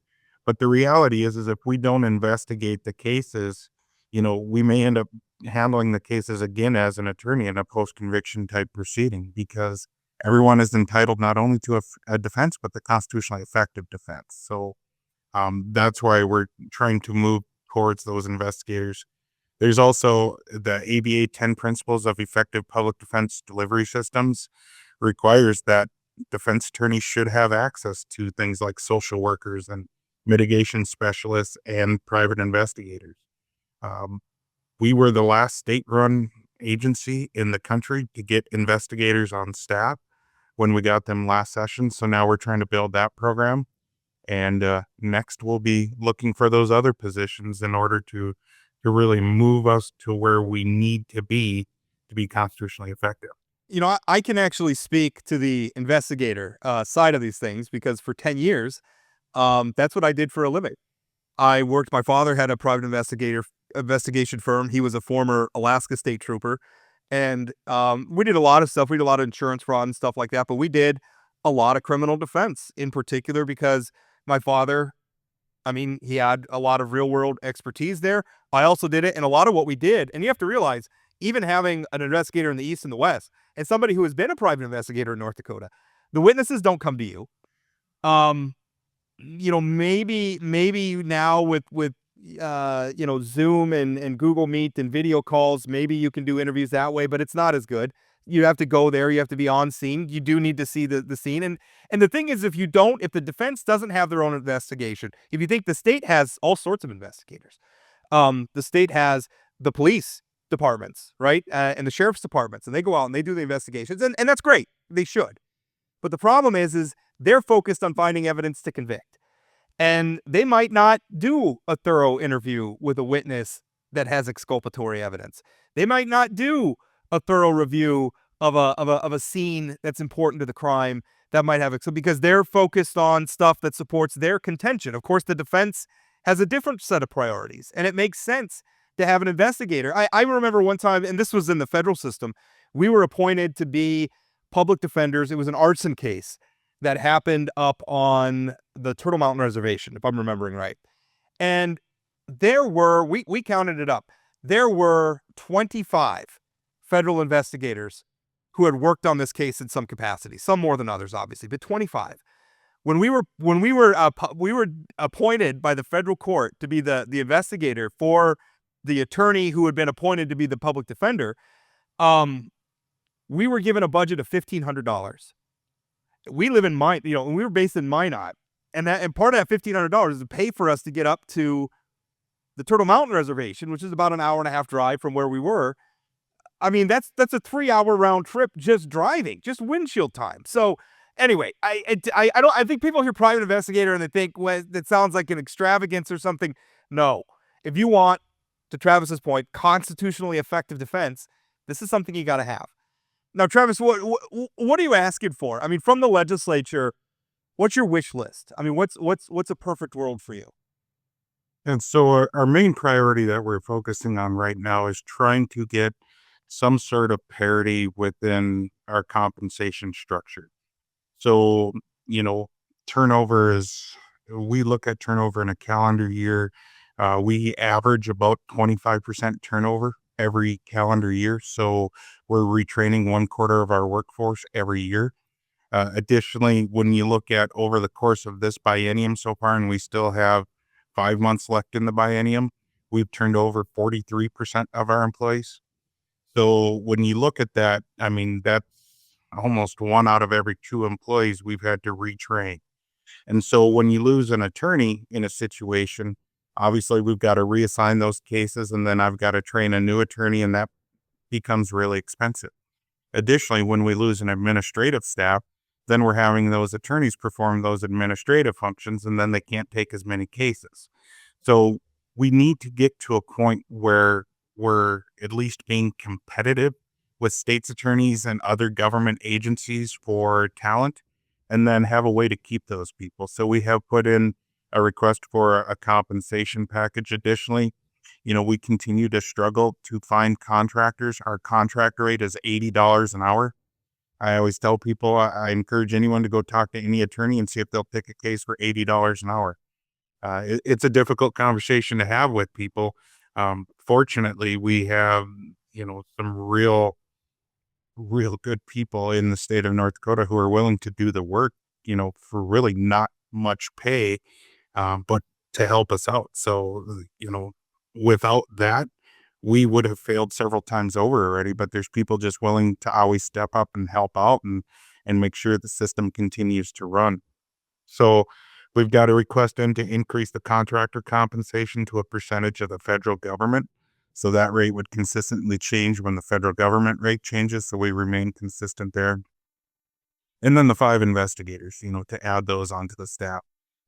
But the reality is if we don't investigate the cases, we may end up handling the cases again as an attorney in a post-conviction type proceeding, because everyone is entitled not only to a defense, but the constitutionally effective defense. So that's why we're trying to move towards those investigators. There's also the ABA 10 Principles of Effective Public Defense Delivery Systems requires that defense attorneys should have access to things like social workers and mitigation specialists and private investigators. We were the last state-run agency in the country to get investigators on staff when we got them last session. So now we're trying to build that program. And next we'll be looking for those other positions in order to really move us to where we need to be constitutionally effective. I can actually speak to the investigator side of these things, because for 10 years, that's what I did for a living. My father had a private investigation firm. He was a former Alaska state trooper. And we did a lot of stuff. We did a lot of insurance fraud and stuff like that. But we did a lot of criminal defense in particular, because my father, he had a lot of real world expertise there. I also did it. And a lot of what we did, and you have to realize, even having an investigator in the East and the West, and somebody who has been a private investigator in North Dakota, the witnesses don't come to you. Maybe now with Zoom and Google Meet and video calls, maybe you can do interviews that way, but it's not as good. You have to go there. You have to be on scene. You do need to see the scene. And the thing is, if the defense doesn't have their own investigation, if you think the state has all sorts of investigators, the state has the police departments, right? And the sheriff's departments, and they go out and they do the investigations, and that's great. They should. But the problem is they're focused on finding evidence to convict. And they might not do a thorough interview with a witness that has exculpatory evidence. They might not do a thorough review of a scene that's important to the crime that might have because they're focused on stuff that supports their contention. Of course, the defense has a different set of priorities, and it makes sense to have an investigator. I remember one time, and this was in the federal system, we were appointed to be public defenders. It was an arson case that happened up on the Turtle Mountain Reservation, if I'm remembering right. And there were, we counted it up, there were 25 federal investigators who had worked on this case in some capacity, some more than others, obviously, but 25. When we were appointed by the federal court to be the investigator for the attorney who had been appointed to be the public defender, we were given a budget of $1,500. We live in we were based in Minot, and part of that $1,500 is to pay for us to get up to the Turtle Mountain Reservation, which is about an hour and a half drive from where we were. I mean, that's a 3-hour round trip just driving, just windshield time. So anyway, I think people hear private investigator and they think, well, that sounds like an extravagance or something. No, if you want, to Travis's point, constitutionally effective defense, this is something you got to have. Now, Travis, what are you asking for? I mean, from the legislature, what's your wish list? I mean, what's a perfect world for you? And so our main priority that we're focusing on right now is trying to get some sort of parity within our compensation structure. So, turnover we look at turnover in a calendar year. We average about 25% turnover every calendar year. So we're retraining 1/4 of our workforce every year. Additionally, when you look at over the course of this biennium so far, and we still have 5 months left in the biennium, we've turned over 43% of our employees. So when you look at that, I mean, that's almost 1 out of every 2 employees we've had to retrain. And so when you lose an attorney in a situation, obviously we've got to reassign those cases, and then I've got to train a new attorney, and that becomes really expensive. Additionally, when we lose an administrative staff, then we're having those attorneys perform those administrative functions, and then they can't take as many cases. So we need to get to a point where we're at least being competitive with state's attorneys and other government agencies for talent, and then have a way to keep those people. So we have put in a request for a compensation package. Additionally, we continue to struggle to find contractors. Our contract rate is $80 an hour. I always tell people, I encourage anyone to go talk to any attorney and see if they'll pick a case for $80 an hour. It's a difficult conversation to have with people. Fortunately, we have, some real good people in the state of North Dakota who are willing to do the work, for really not much pay, but to help us out. So, without that, we would have failed several times over already, but there's people just willing to always step up and help out and make sure the system continues to run. So we've got a request in to increase the contractor compensation to a percentage of the federal government. So that rate would consistently change when the federal government rate changes. So we remain consistent there. And then the 5 investigators, to add those onto the staff.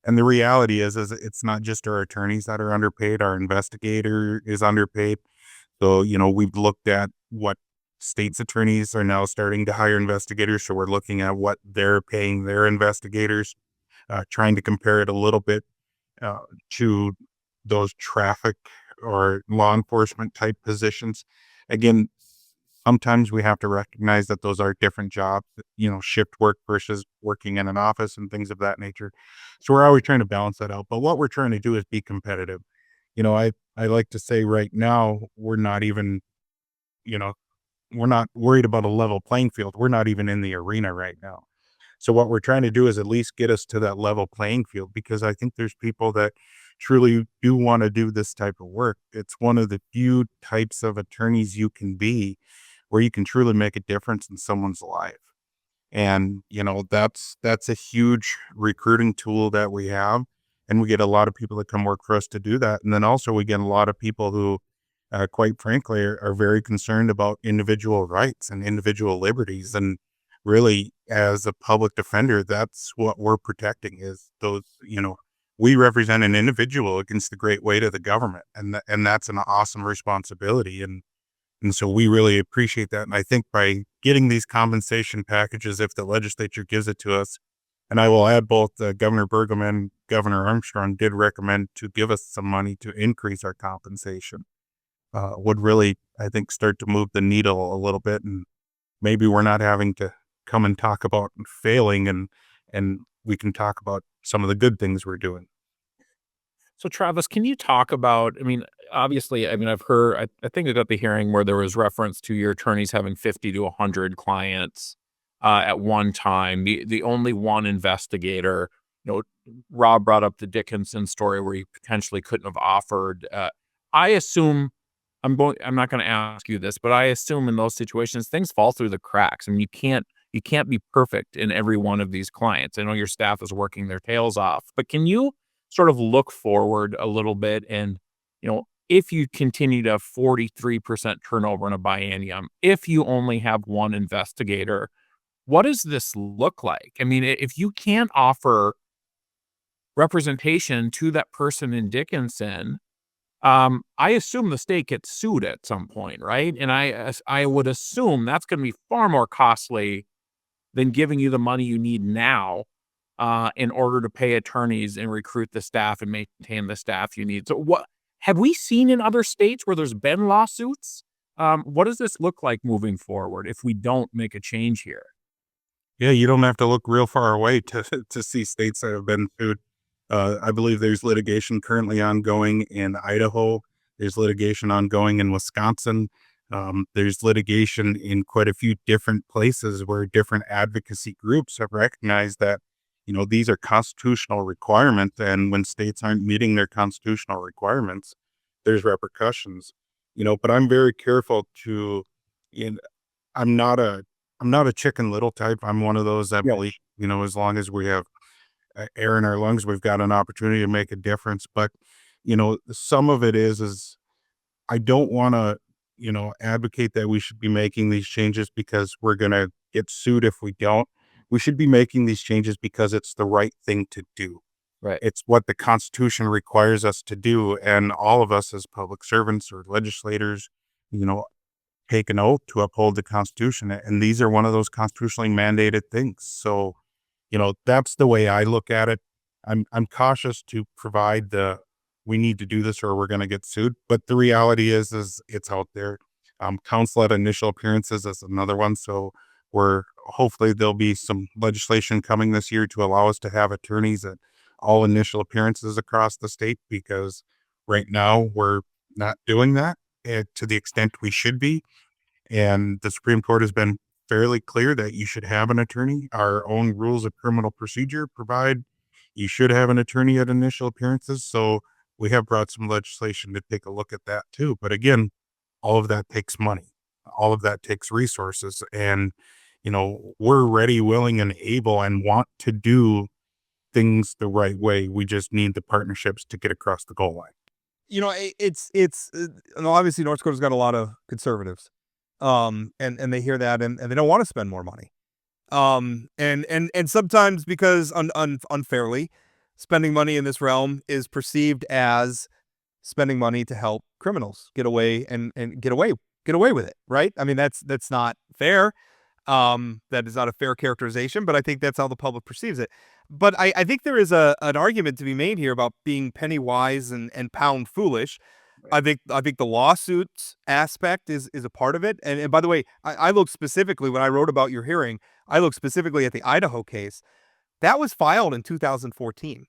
And the reality is it's not just our attorneys that are underpaid. Our investigator is underpaid. So, we've looked at what state's attorneys are now starting to hire investigators. So we're looking at what they're paying their investigators, trying to compare it a little bit to those traffic or law enforcement type positions. Again, sometimes we have to recognize that those are different jobs, shift work versus working in an office and things of that nature. So we're always trying to balance that out. But what we're trying to do is be competitive. I like to say right now, we're not even, worried about a level playing field. We're not even in the arena right now. So what we're trying to do is at least get us to that level playing field, because I think there's people that truly do want to do this type of work. It's one of the few types of attorneys you can be where you can truly make a difference in someone's life. And, that's a huge recruiting tool that we have. And we get a lot of people that come work for us to do that. And then also we get a lot of people who, quite frankly, are very concerned about individual rights and individual liberties. And really, as a public defender, that's what we're protecting, is those, we represent an individual against the great weight of the government. And that's an awesome responsibility. And so we really appreciate that. And I think by getting these compensation packages, if the legislature gives it to us, and I will add both Governor Burgum and Governor Armstrong did recommend to give us some money to increase our compensation, would really, I think, start to move the needle a little bit. And maybe we're not having to come and talk about failing, and we can talk about some of the good things we're doing. So Travis, can you talk about, obviously, I've heard, I think I got the hearing where there was reference to your attorneys having 50 to 100 clients at one time, the only one investigator. Rob brought up the Dickinson story where he potentially couldn't have offered. I assume, I'm not going to ask you this, but I assume in those situations, things fall through the cracks. You can't be perfect in every one of these clients. I know your staff is working their tails off, but can you sort of look forward a little bit? And, if you continue to have 43% turnover in a biennium, if you only have one investigator, what does this look like? If you can't offer representation to that person in Dickinson, I assume the state gets sued at some point, right? And I would assume that's going to be far more costly than giving you the money you need now in order to pay attorneys and recruit the staff and maintain the staff you need. So what have we seen in other states where there's been lawsuits? What does this look like moving forward if we don't make a change here? Yeah, you don't have to look real far away to see states that have been sued. I believe there's litigation currently ongoing in Idaho. There's litigation ongoing in Wisconsin. There's litigation in quite a few different places where different advocacy groups have recognized that, these are constitutional requirements. And when states aren't meeting their constitutional requirements, there's repercussions, but I'm very careful to, I'm not a Chicken Little type. I'm one of those that believe, as long as we have air in our lungs, we've got an opportunity to make a difference. But, some of it is I don't want to, advocate that we should be making these changes because we're going to get sued if we don't. We should be making these changes because it's the right thing to do. Right. It's what the Constitution requires us to do. And all of us as public servants or legislators, take an oath to uphold the Constitution. And these are one of those constitutionally mandated things. So, that's the way I look at it. I'm cautious to provide we need to do this or we're going to get sued. But the reality is it's out there. Counsel at initial appearances is another one. So hopefully there'll be some legislation coming this year to allow us to have attorneys at all initial appearances across the state, because right now we're not doing that to the extent we should be. And the Supreme Court has been fairly clear that you should have an attorney. Our own rules of criminal procedure provide you should have an attorney at initial appearances. So we have brought some legislation to take a look at that too. But again, all of that takes money. All of that takes resources. And, we're ready, willing, and able and want to do things the right way. We just need the partnerships to get across the goal line. It's obviously North Dakota's got a lot of conservatives. And they hear that and they don't want to spend more money. And sometimes because unfairly, spending money in this realm is perceived as spending money to help criminals get away and get away with it, right? That's not fair. That is not a fair characterization, but I think that's how the public perceives it. But I think there is an argument to be made here about being penny wise and pound foolish. I think the lawsuits aspect is a part of it. And by the way, I looked specifically when I wrote about your hearing, I looked specifically at the Idaho case. That was filed in 2014.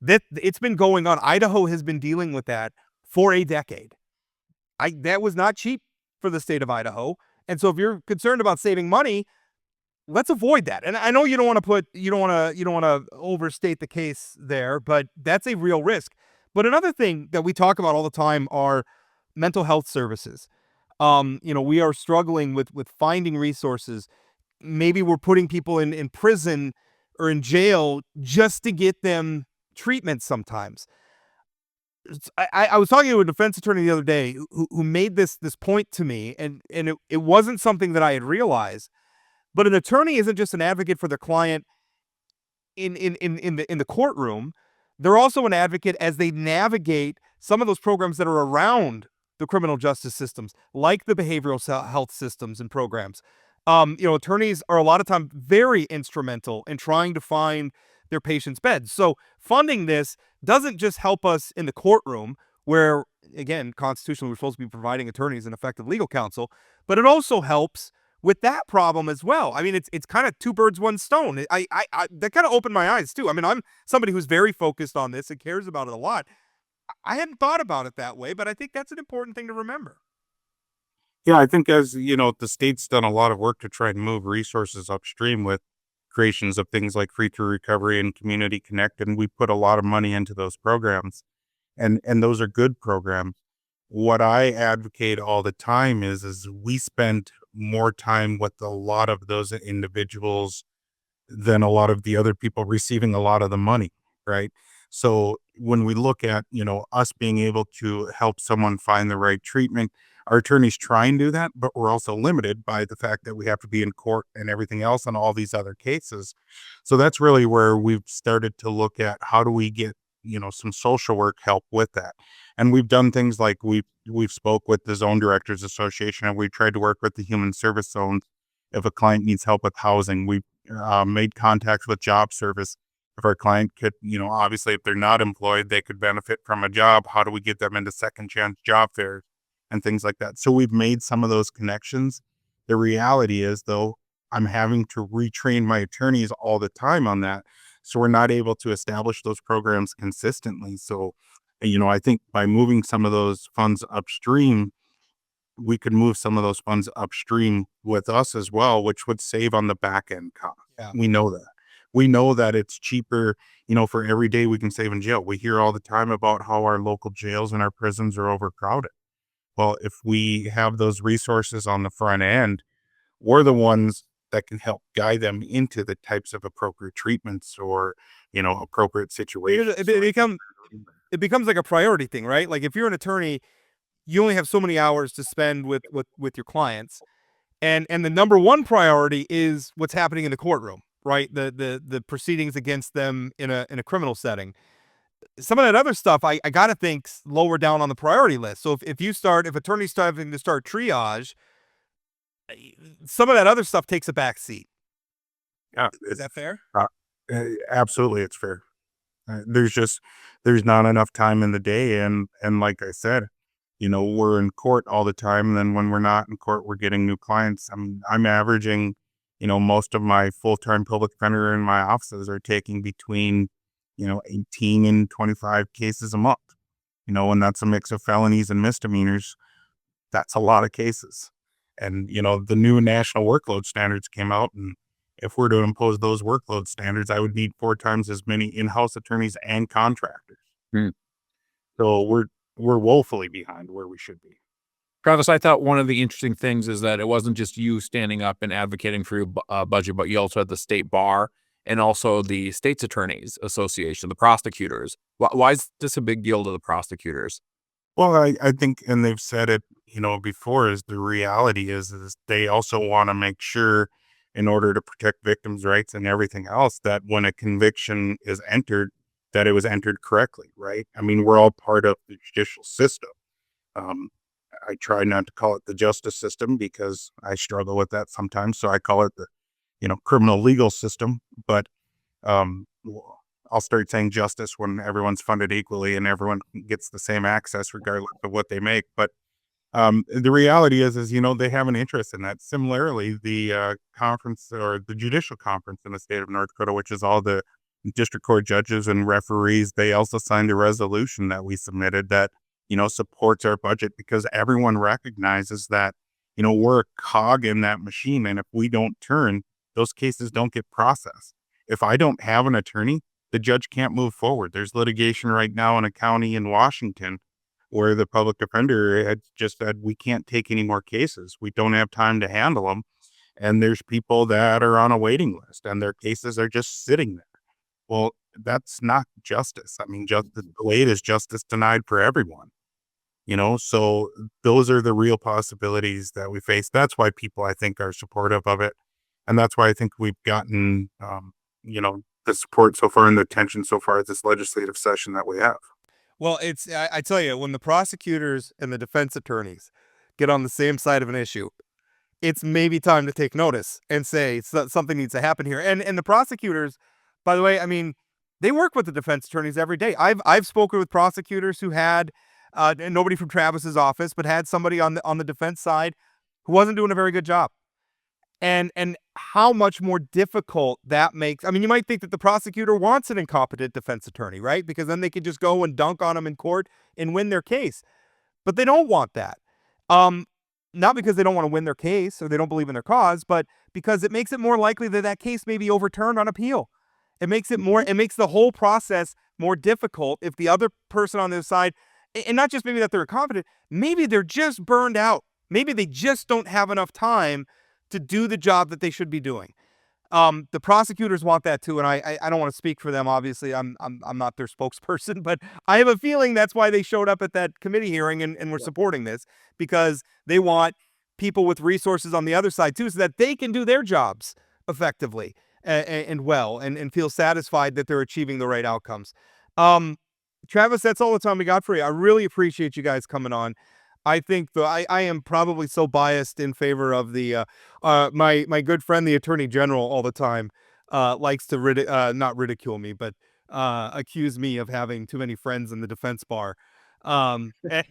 It's been going on. Idaho has been dealing with that for a decade. That was not cheap for the state of Idaho. And so if you're concerned about saving money, let's avoid that. And I know you don't want to overstate the case there, but that's a real risk. But another thing that we talk about all the time are mental health services. We are struggling with finding resources. Maybe we're putting people in prison or in jail just to get them treatment sometimes. I was talking to a defense attorney the other day who made this point to me, and it wasn't something that I had realized. But an attorney isn't just an advocate for their client in the courtroom. They're also an advocate as they navigate some of those programs that are around the criminal justice systems, like the behavioral health systems and programs. Attorneys are a lot of time very instrumental in trying to find their patients' beds. So funding this doesn't just help us in the courtroom, where, again, constitutionally, we're supposed to be providing attorneys and effective legal counsel, but it also helps with that problem as well. I mean, it's kind of two birds, one stone. I that kind of opened my eyes too. I mean, I'm somebody who's very focused on this and cares about it a lot. I hadn't thought about it that way, but I think that's an important thing to remember. Yeah, I think as the state's done a lot of work to try and move resources upstream with creations of things like Free to Recovery and Community Connect, and we put a lot of money into those programs, and those are good programs. What I advocate all the time is we spend more time with a lot of those individuals than a lot of the other people receiving a lot of the money, right? So when we look at, us being able to help someone find the right treatment, our attorneys try and do that, but we're also limited by the fact that we have to be in court and everything else on all these other cases. So that's really where we've started to look at how do we get, some social work help with that. And we've done things like we've spoke with the Zone Directors Association, and we tried to work with the Human Service Zones if a client needs help with housing. We made contacts with Job Service. If our client could, obviously if they're not employed, they could benefit from a job. How do we get them into second chance job fairs and things like that? So we've made some of those connections. The reality is, though, I'm having to retrain my attorneys all the time on that. So we're not able to establish those programs consistently. So, I think by moving some of those funds upstream, we could move some of those funds upstream with us as well, which would save on the back end cost. Yeah. We know that. We know that it's cheaper, for every day we can save in jail. We hear all the time about how our local jails and our prisons are overcrowded. Well, if we have those resources on the front end, we're the ones that can help guide them into the types of appropriate treatments or, appropriate situations. It becomes like a priority thing, right? Like if you're an attorney, you only have so many hours to spend with your clients. And the number one priority is what's happening in the courtroom, right? The proceedings against them in a criminal setting. Some of that other stuff, I gotta think's lower down on the priority list. So if attorneys start having to start triage, some of that other stuff takes a back seat. Yeah, Is that fair? Absolutely, it's fair. There's not enough time in the day, and like I said, we're in court all the time, and then when we're not in court, we're getting new clients. I'm averaging, most of my full-time public defender in my offices are taking between 18 and 25 cases a month. And that's a mix of felonies and misdemeanors. That's a lot of cases. And the new national workload standards came out, and if we're to impose those workload standards, I would need 4 times as many in-house attorneys and contractors. So we're woefully behind where we should be. Travis, I thought one of the interesting things is that it wasn't just you standing up and advocating for your budget, but you also had the state bar and also the state's attorneys association, the prosecutors. Why is this a big deal to the prosecutors? Well, I think, and they've said it, before, is the reality is they also want to make sure, in order to protect victims' rights and everything else, that when a conviction is entered, that it was entered correctly, right? I mean, we're all part of the judicial system. I try not to call it the justice system because I struggle with that sometimes. So I call it the, criminal legal system. But I'll start saying justice when everyone's funded equally and everyone gets the same access regardless of what they make. But the reality is, they have an interest in that. Similarly, the conference or the judicial conference in the state of North Dakota, which is all the district court judges and referees, they also signed a resolution that we submitted that, supports our budget, because everyone recognizes that, We're a cog in that machine. And if we don't turn, those cases don't get processed. If I don't have an attorney, the judge can't move forward. There's litigation right now in a county in Washington where the public defender had just said, we can't take any more cases. We don't have time to handle them. And there's people that are on a waiting list and their cases are just sitting there. Well, that's not justice. I mean, justice delayed is justice denied for everyone. So those are the real possibilities that we face. That's why people, I think, are supportive of it. And that's why I think we've gotten, the support so far and the attention so far at this legislative session that we have. Well, I tell you, when the prosecutors and the defense attorneys get on the same side of an issue, it's maybe time to take notice and say something needs to happen here. And the prosecutors, by the way, I mean, they work with the defense attorneys every day. I've spoken with prosecutors who had nobody from Travis's office, but had somebody on the defense side who wasn't doing a very good job. And how much more difficult that makes. I mean, you might think that the prosecutor wants an incompetent defense attorney, right? Because then they could just go and dunk on them in court and win their case. But they don't want that. Not because they don't want to win their case or they don't believe in their cause, but because it makes it more likely that case may be overturned on appeal. It makes the whole process more difficult if the other person on the other side, and not just maybe that they're incompetent, maybe they're just burned out. Maybe they just don't have enough time to do the job that they should be doing. The prosecutors want that too, and I don't want to speak for them. Obviously, I'm not their spokesperson, but I have a feeling that's why they showed up at that committee hearing and were supporting this, because they want people with resources on the other side too, so that they can do their jobs effectively and well, and feel satisfied that they're achieving the right outcomes. Travis, that's all the time we got for you. I really appreciate you guys coming on. I think I am probably so biased in favor of the my good friend, the Attorney General, all the time likes to not ridicule me, but accuse me of having too many friends in the defense bar. And I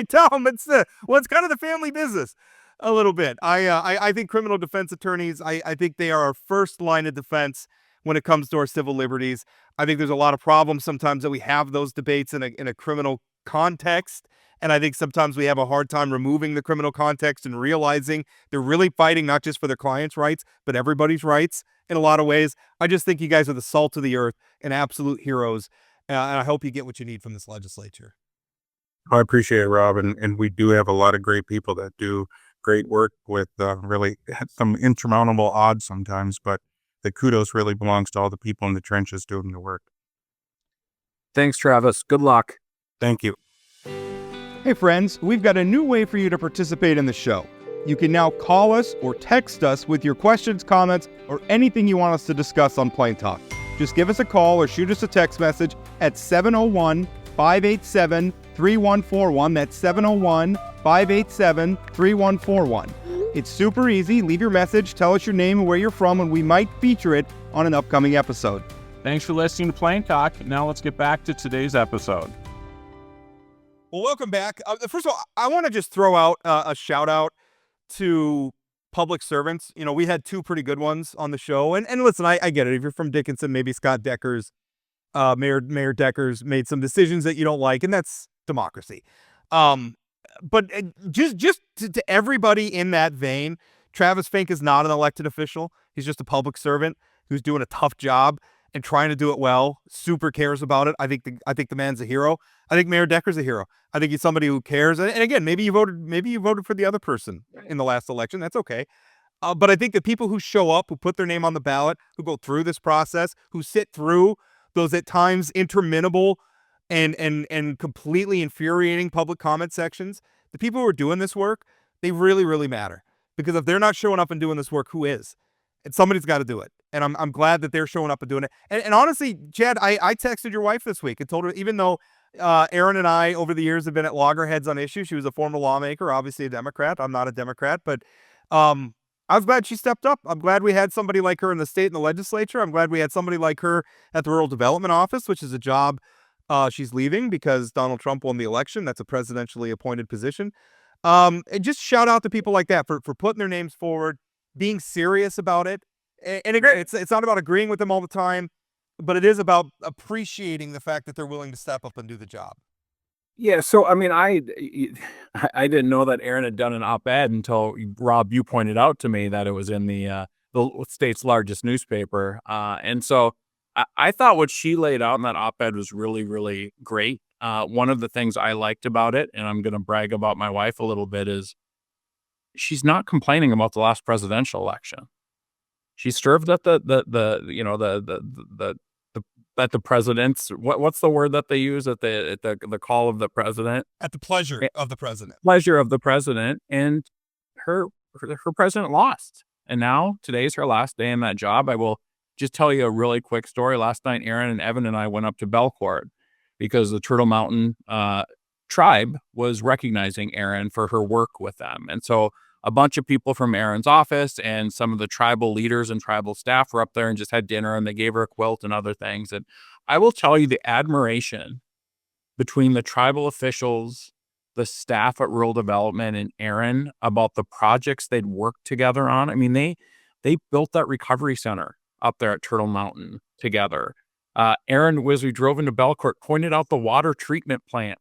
tell him it's kind of the family business a little bit. I think criminal defense attorneys, I think they are our first line of defense when it comes to our civil liberties. I think there's a lot of problems sometimes that we have those debates in a criminal context. And I think sometimes we have a hard time removing the criminal context and realizing they're really fighting not just for their clients' rights, but everybody's rights in a lot of ways. I just think you guys are the salt of the earth and absolute heroes. And I hope you get what you need from this legislature. I appreciate it, Rob. And we do have a lot of great people that do great work with really some insurmountable odds sometimes, but the kudos really belongs to all the people in the trenches doing the work. Thanks, Travis. Good luck. Thank you. Hey friends, we've got a new way for you to participate in the show. You can now call us or text us with your questions, comments, or anything you want us to discuss on Plain Talk. Just give us a call or shoot us a text message at 701-587-3141. That's 701-587-3141. It's super easy. Leave your message, tell us your name and where you're from, and we might feature it on an upcoming episode. Thanks for listening to Plain Talk. Now let's get back to today's episode. Well, welcome back. First of all, I want to just throw out a shout out to public servants. We had two pretty good ones on the show. And listen, I get it. If you're from Dickinson, maybe Scott Decker's, Mayor Decker's made some decisions that you don't like, and that's democracy. But just to everybody in that vein, Travis Fink is not an elected official. He's just a public servant who's doing a tough job and trying to do it well, super cares about it. I think the man's a hero. I think Mayor Decker's a hero. I think he's somebody who cares. And again, maybe you voted for the other person in the last election. That's okay. But I think the people who show up, who put their name on the ballot, who go through this process, who sit through those at times interminable and completely infuriating public comment sections, the people who are doing this work, they really, really matter. Because if they're not showing up and doing this work, who is? And somebody's got to do it. And I'm glad that they're showing up and doing it. And honestly, Chad, I texted your wife this week and told her, even though Aaron and I over the years have been at loggerheads on issues, she was a former lawmaker, obviously a Democrat. I'm not a Democrat, but I was glad she stepped up. I'm glad we had somebody like her in the state and the legislature. I'm glad we had somebody like her at the Rural Development Office, which is a job she's leaving because Donald Trump won the election. That's a presidentially appointed position. And just shout out to people like that for putting their names forward, being serious about it. And again, it's not about agreeing with them all the time, but it is about appreciating the fact that they're willing to step up and do the job. Yeah, so I mean, I didn't know that Aaron had done an op-ed until Rob, you pointed out to me that it was in the state's largest newspaper, and so I thought what she laid out in that op-ed was really, really great. One of the things I liked about it, and I'm going to brag about my wife a little bit, is she's not complaining about the last presidential election. She served at the you know the at the president's what's the word that they use at the call of the president? At the pleasure of the president. Pleasure of the president, and her her president lost. And now today's her last day in that job. I will just tell you a really quick story. Last night, Aaron and Evan and I went up to Belcourt because the Turtle Mountain tribe was recognizing Aaron for her work with them. And so a bunch of people from Aaron's office and some of the tribal leaders and tribal staff were up there and just had dinner, and they gave her a quilt and other things. And I will tell you the admiration between the tribal officials, the staff at rural development, and Aaron about the projects they'd worked together on. I mean, they built that recovery center up there at Turtle Mountain together. Aaron, as we drove into Belcourt, pointed out the water treatment plant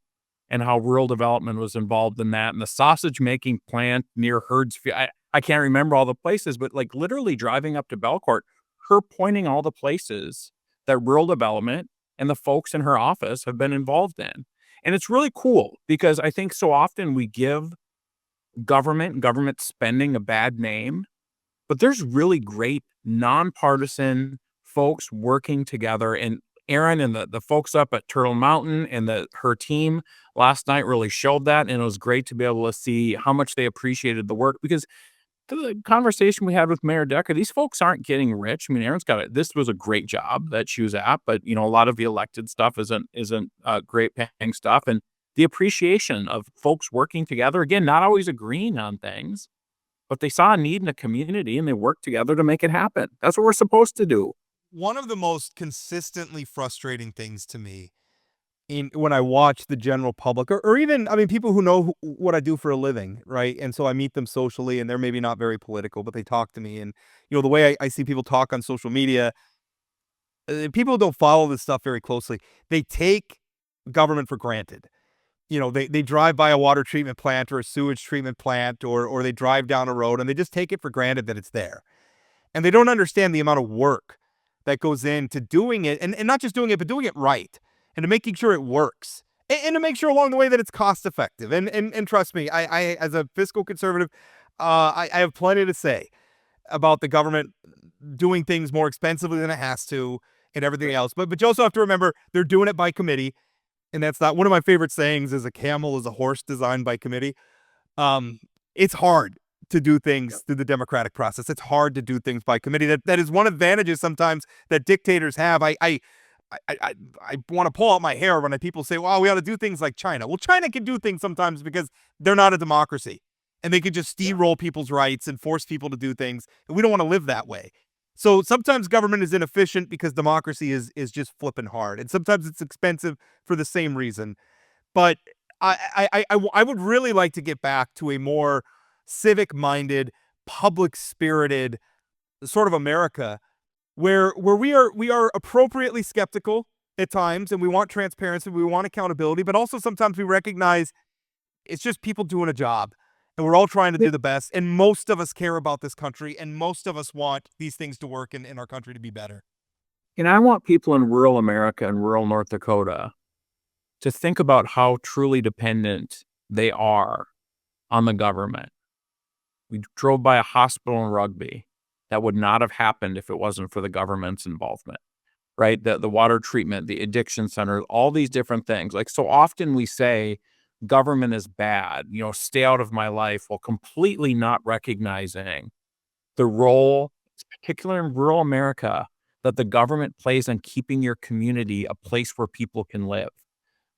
and how rural development was involved in that, and the sausage making plant near Herdsfield. I can't remember all the places, but like literally driving up to Belcourt, her pointing all the places that rural development and the folks in her office have been involved in. And it's really cool because I think so often we give government spending a bad name, but there's really great nonpartisan folks working together. And Aaron and the folks up at Turtle Mountain and her team last night really showed that. And it was great to be able to see how much they appreciated the work, because the conversation we had with Mayor Decker, these folks aren't getting rich. I mean, Aaron's got this was a great job that she was at, but you know, a lot of the elected stuff isn't great paying stuff. And the appreciation of folks working together, again, not always agreeing on things, but they saw a need in a community and they worked together to make it happen. That's what we're supposed to do. One of the most consistently frustrating things to me when I watch the general public, or even, I mean, people who know what I do for a living, right? And so I meet them socially, and they're maybe not very political, but they talk to me. And, you know, the way I see people talk on social media, people don't follow this stuff very closely. They take government for granted. You know, they drive by a water treatment plant or a sewage treatment plant, or they drive down a road, and they just take it for granted that it's there. And they don't understand the amount of work that goes into doing it, and not just doing it, but doing it right, and to making sure it works, and to make sure along the way that it's cost effective. And trust me, I as a fiscal conservative, I have plenty to say about the government doing things more expensively than it has to and everything else. But you also have to remember they're doing it by committee, and that's not one of my favorite sayings. Is a camel is a horse designed by committee. It's hard to do things through the democratic process. It's hard to do things by committee. That is one advantages sometimes that dictators have. I want to pull out my hair when people say, "Well, we ought to do things like China." Well, China can do things sometimes because they're not a democracy, and they can just steamroll people's rights and force people to do things. And we don't want to live that way. So sometimes government is inefficient because democracy is just flipping hard, and sometimes it's expensive for the same reason. But I would really like to get back to a more civic-minded, public-spirited sort of America, where we are appropriately skeptical at times, and we want transparency, we want accountability, but also sometimes we recognize it's just people doing a job, and we're all trying to do the best. And most of us care about this country, and most of us want these things to work in our country to be better. And I want people in rural America and rural North Dakota to think about how truly dependent they are on the government. We drove by a hospital in Rugby. That would not have happened if it wasn't for the government's involvement, right? The water treatment, the addiction center, all these different things. Like, so often we say government is bad, you know, stay out of my life, while completely not recognizing the role, particularly in rural America, that the government plays on keeping your community a place where people can live.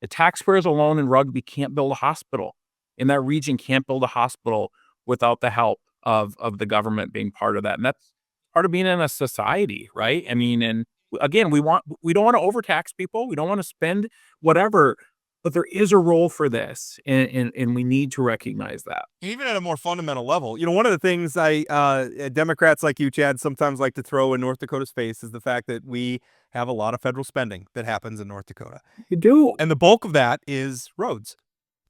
The taxpayers alone in Rugby can't build a hospital. In that region, can't build a hospital without the help of the government being part of that. And that's part of being in a society, right? I mean, and again, we don't want to overtax people. We don't want to spend whatever. But there is a role for this, and we need to recognize that. Even at a more fundamental level, one of the things Democrats like you, Chad, sometimes like to throw in North Dakota's face is the fact that we have a lot of federal spending that happens in North Dakota. You do. And the bulk of that is roads.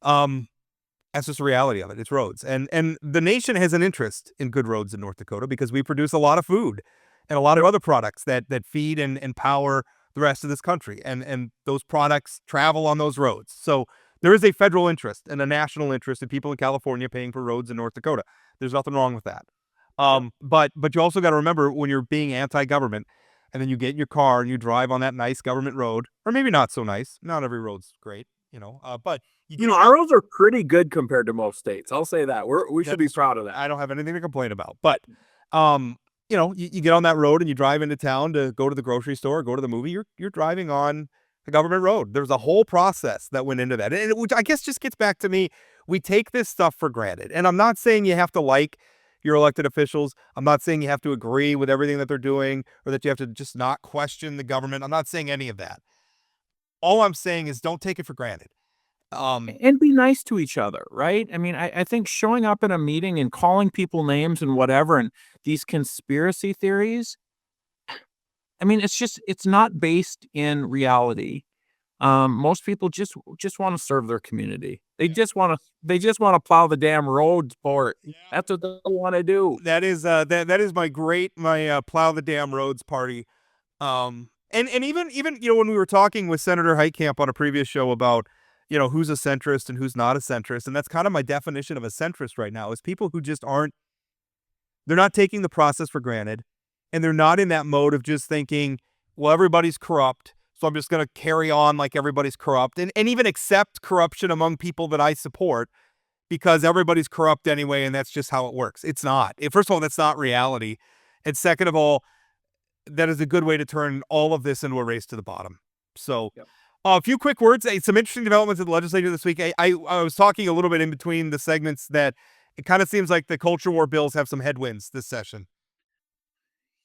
That's just the reality of it. It's roads. And the nation has an interest in good roads in North Dakota because we produce a lot of food and a lot of other products that feed and power the rest of this country. And those products travel on those roads. So there is a federal interest and a national interest in people in California paying for roads in North Dakota. There's nothing wrong with that. But you also got to remember when you're being anti-government and then you get in your car and you drive on that nice government road, or maybe not so nice. Not every road's great, but Our roads are pretty good compared to most states. I'll say that. We should be proud of that. I don't have anything to complain about. But, you get on that road and you drive into town to go to the grocery store, go to the movie. You're driving on a government road. There's a whole process that went into that, and which I guess just gets back to me. We take this stuff for granted, and I'm not saying you have to like your elected officials. I'm not saying you have to agree with everything that they're doing or that you have to just not question the government. I'm not saying any of that. All I'm saying is don't take it for granted. And be nice to each other, right? I mean, I think showing up in a meeting and calling people names and whatever, and these conspiracy theories, I mean, it's not based in reality. Most people just want to serve their community. They just want to plow the damn roads for it. Yeah. That's what they want to do. That is that is my plow the damn roads party. And even when we were talking with Senator Heitkamp on a previous show about who's a centrist and who's not a centrist, and that's kind of my definition of a centrist right now is people who just they're not taking the process for granted, and they're not in that mode of just thinking, well, everybody's corrupt, so I'm just going to carry on like everybody's corrupt, and even accept corruption among people that I support because everybody's corrupt anyway, and that's just how it works. It's not. First of all, that's not reality, and second of all, that is a good way to turn all of this into a race to the bottom. So. Yep. A few quick words. Some interesting developments in the legislature this week. I was talking a little bit in between the segments that it kind of seems like the culture war bills have some headwinds this session.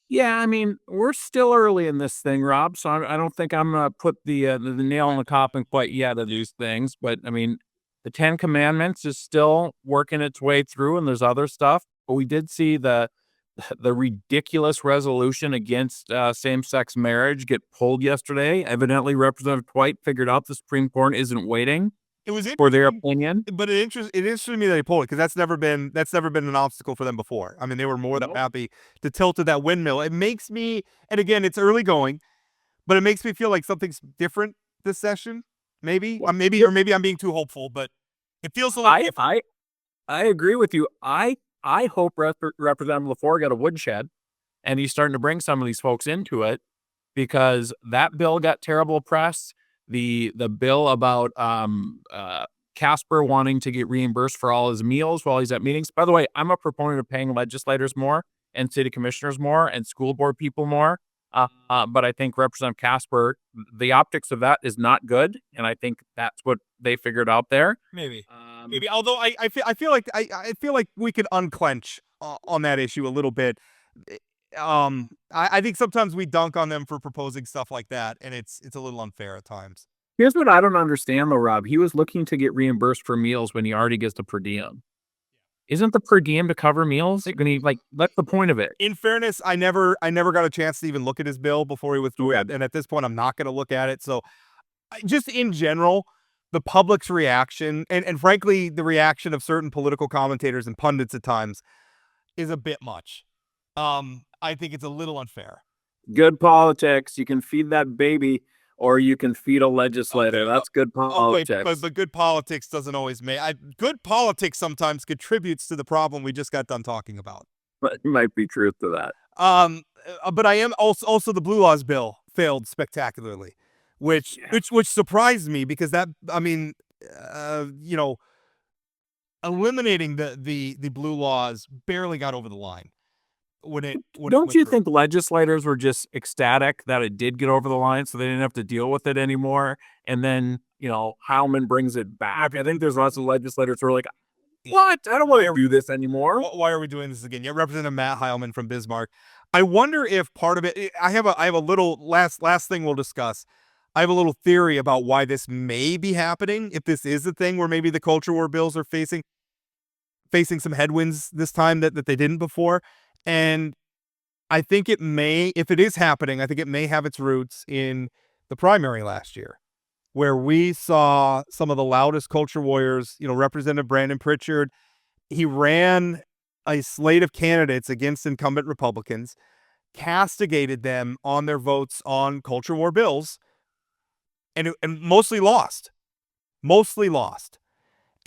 Yeah, I mean, we're still early in this thing, Rob, so I don't think I'm going to put the nail in the coffin quite yet of these things. But, I mean, the 10 Commandments is still working its way through, and there's other stuff. But we did see the ridiculous resolution against same-sex marriage get pulled yesterday. Evidently, Representative Dwight figured out the Supreme Court isn't waiting for their opinion. But it interested me that they pulled it because that's never been an obstacle for them before. I mean, they were more than happy to tilt to that windmill. It makes me, and again, it's early going, but it makes me feel like something's different this session. Maybe, or maybe I'm being too hopeful, but it feels a lot different. I agree with you. I hope Representative LaFleur got a woodshed and he's starting to bring some of these folks into it because that bill got terrible press. The bill about Casper wanting to get reimbursed for all his meals while he's at meetings. By the way, I'm a proponent of paying legislators more and city commissioners more and school board people more. But I think Representative Casper, the optics of that is not good. And I think that's what they figured out there. Maybe. Although I feel like we could unclench on that issue a little bit. I think sometimes we dunk on them for proposing stuff like that, and it's a little unfair at times. Here's what I don't understand though, Rob. He was looking to get reimbursed for meals when he already gets the per diem. Isn't the per diem to cover meals? That's the point of it. In fairness, I never got a chance to even look at his bill before he withdrew it, and at this point, I'm not going to look at it. So, just in general, the public's reaction, and frankly, the reaction of certain political commentators and pundits at times, is a bit much. I think it's a little unfair. Good politics. You can feed that baby, or you can feed a legislator. Okay. That's good politics. But good politics doesn't always make. Good politics sometimes contributes to the problem we just got done talking about. But might be truth to that. But I am also the Blue Laws bill failed spectacularly, which surprised me because eliminating the Blue Laws barely got over the line. Don't you think legislators were just ecstatic that it did get over the line so they didn't have to deal with it anymore? And then, Heilman brings it back. I think there's lots of legislators who are like, what? I don't want to do this anymore. Why are we doing this again? Yeah, Representative Matt Heilman from Bismarck. I wonder if part of it, I have a little last thing we'll discuss. I have a little theory about why this may be happening. If this is a thing where maybe the culture war bills are facing some headwinds this time that they didn't before. And I think it may, if it is happening, I think it may have its roots in the primary last year, where we saw some of the loudest culture warriors, Representative Brandon Pritchard. He ran a slate of candidates against incumbent Republicans, castigated them on their votes on culture war bills, and mostly lost.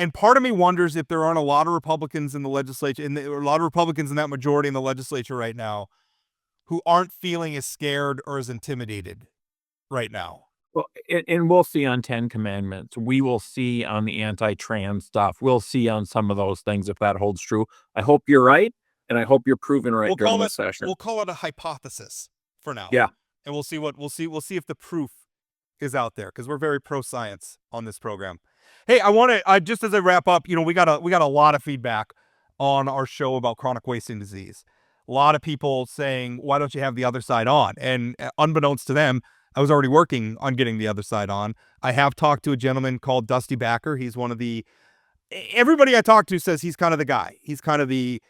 And part of me wonders if there aren't a lot of Republicans in the legislature, or a lot of Republicans in that majority in the legislature right now, who aren't feeling as scared or as intimidated right now. Well, and we'll see on 10 Commandments. We will see on the anti-trans stuff. We'll see on some of those things if that holds true. I hope you're right, and I hope you're proven right during this session. We'll call it a hypothesis for now. Yeah. And we'll see if the proof is out there, because we're very pro-science on this program. Hey, I just as I wrap up, we got a lot of feedback on our show about chronic wasting disease. A lot of people saying, why don't you have the other side on? And unbeknownst to them, I was already working on getting the other side on. I have talked to a gentleman called Dusty Backer. He's one of everybody I talk to says he's kind of the guy. He's kind of the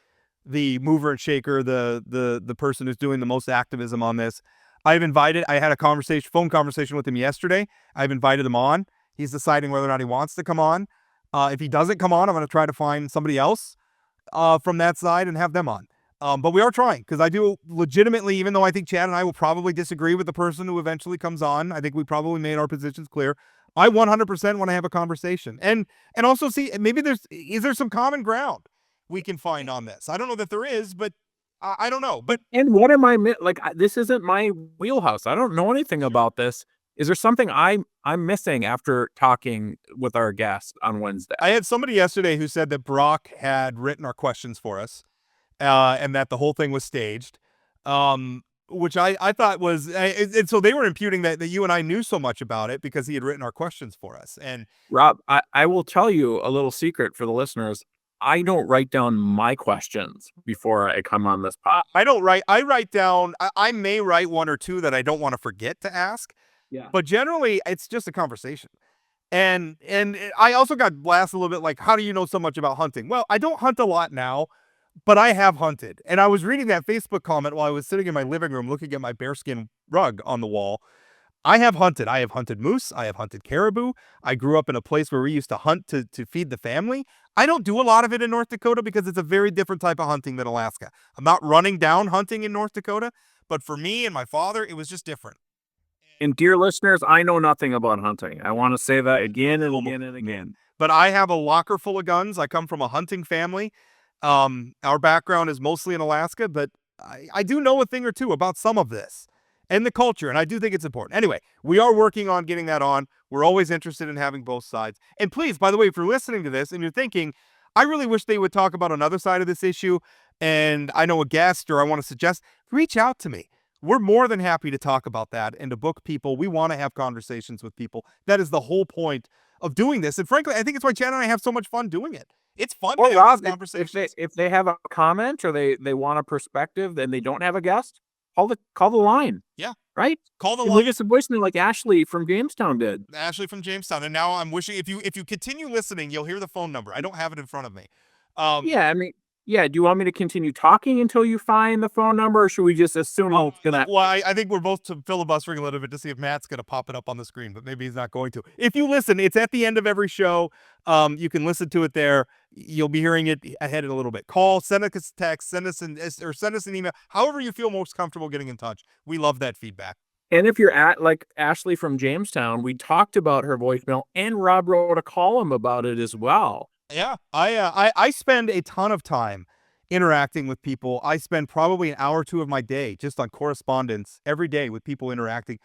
mover and shaker, the person who's doing the most activism on this. I had a phone conversation with him yesterday. I've invited him on. He's deciding whether or not he wants to come on. If he doesn't come on, I'm going to try to find somebody else from that side and have them on. But we are trying, because I do legitimately, even though I think Chad and I will probably disagree with the person who eventually comes on, I think we probably made our positions clear. I 100% want to have a conversation and also see maybe is there some common ground we can find on this. I don't know that there is, but I don't know. But and what am I like? This isn't my wheelhouse. I don't know anything about this. Is there something I'm missing after talking with our guest on Wednesday? I had somebody yesterday who said that Brock had written our questions for us. And that the whole thing was staged, which I thought was, and so they were imputing that you and I knew so much about it because he had written our questions for us. And Rob, I will tell you a little secret for the listeners. I don't write down my questions before I come on this pod. I write down, I may write one or two that I don't want to forget to ask. Yeah. But generally it's just a conversation. And I also got blasted a little bit, like, how do you know so much about hunting? Well, I don't hunt a lot now, but I have hunted. And I was reading that Facebook comment while I was sitting in my living room looking at my bearskin rug on the wall. I have hunted. I have hunted moose. I have hunted caribou. I grew up in a place where we used to hunt to feed the family. I don't do a lot of it in North Dakota because it's a very different type of hunting than Alaska. I'm not running down hunting in North Dakota, but for me and my father, it was just different. And dear listeners, I know nothing about hunting. I want to say that again and again and again. But I have a locker full of guns. I come from a hunting family. Our background is mostly in Alaska, but I do know a thing or two about some of this and the culture, and I do think it's important. Anyway, we are working on getting that on. We're always interested in having both sides. And please, by the way, if you're listening to this and you're thinking, I really wish they would talk about another side of this issue, and I know a guest or I want to suggest, reach out to me. We're more than happy to talk about that and to book people. We want to have conversations with people. That is the whole point of doing this. And frankly, I think it's why Chad and I have so much fun doing it. It's fun to have these conversations. If they have a comment or they want a perspective and they don't have a guest, call the line. Yeah. Right? Call the line. line. Leave us a voicemail like Ashley from Jamestown did. Ashley from Jamestown. And now I'm wishing if you continue listening, you'll hear the phone number. I don't have it in front of me. Yeah, do you want me to continue talking until you find the phone number, or should we just assume it's gonna? Well, I think we're both filibustering a little bit to see if Matt's gonna pop it up on the screen, but maybe he's not going to. If you listen, it's at the end of every show. You can listen to it there. You'll be hearing it ahead in a little bit. Call, send us a text, send us an email. However you feel most comfortable getting in touch. We love that feedback. And if you're at like Ashley from Jamestown, we talked about her voicemail, and Rob wrote a column about it as well. Yeah, I spend a ton of time interacting with people. I spend probably an hour or two of my day just on correspondence every day with people interacting.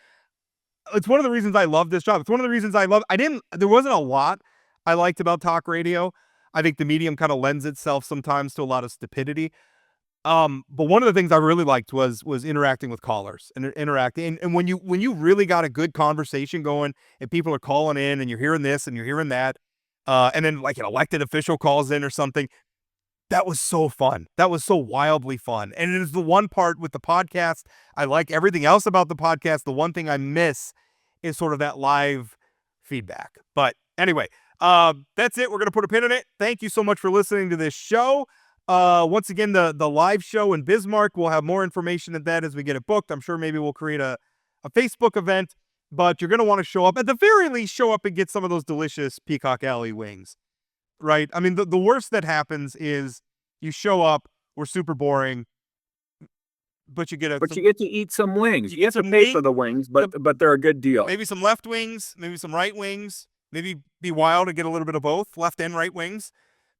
It's one of the reasons I love this job. It's one of the reasons there wasn't a lot I liked about talk radio. I think the medium kind of lends itself sometimes to a lot of stupidity. But one of the things I really liked was interacting with callers and interacting. And when you really got a good conversation going and people are calling in and you're hearing this and you're hearing that, and then like an elected official calls in or something, that was so fun. That was so wildly fun. And it is the one part with the podcast. I like everything else about the podcast. The one thing I miss is sort of that live feedback. But anyway, that's it. We're going to put a pin in it. Thank you so much for listening to this show. Once again, the live show in Bismarck, we'll have more information at that as we get it booked. I'm sure maybe we'll create a Facebook event, but you're going to want to show up. At the very least, show up and get some of those delicious Peacock Alley wings, right? I mean, the worst that happens is you show up, we're super boring, but you get you get to eat some wings. You get to pay for the wings, but they're a good deal. Maybe some left wings, maybe some right wings, maybe be wild and get a little bit of both, left and right wings.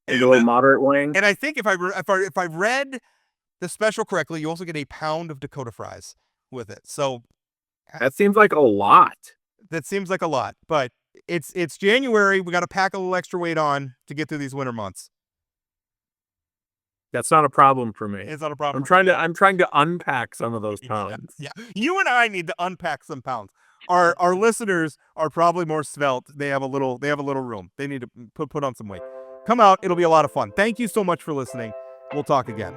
And a little moderate wing. And I think if I read the special correctly, you also get a pound of Dakota fries with it. So that seems like a lot. That seems like a lot, but it's January. We got to pack a little extra weight on to get through these winter months. That's not a problem for me. It's not a problem. I'm trying to unpack some of those pounds. Yeah. You and I need to unpack some pounds. Our listeners are probably more svelte. They have a little room. They need to put on some weight. Come out. It'll be a lot of fun. Thank you so much for listening. We'll talk again.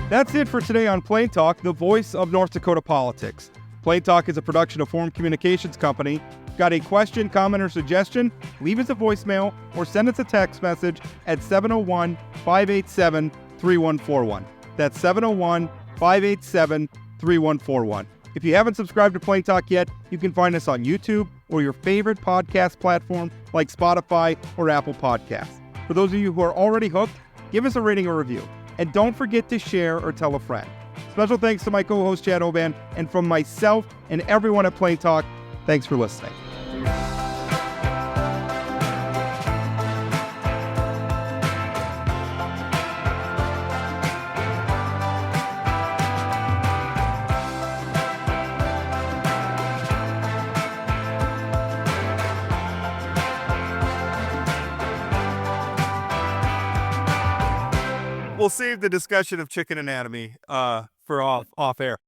That's it for today on Plain Talk, the voice of North Dakota politics. Plain Talk is a production of Forum Communications Company. Got a question, comment, or suggestion? Leave us a voicemail or send us a text message at 701-587-3141. That's 701-587-3141. If you haven't subscribed to Plain Talk yet, you can find us on YouTube or your favorite podcast platform like Spotify or Apple Podcasts. For those of you who are already hooked, give us a rating or review. And don't forget to share or tell a friend. Special thanks to my co-host Chad Oban, and from myself and everyone at Plain Talk, thanks for listening. We'll save the discussion of chicken anatomy for off air.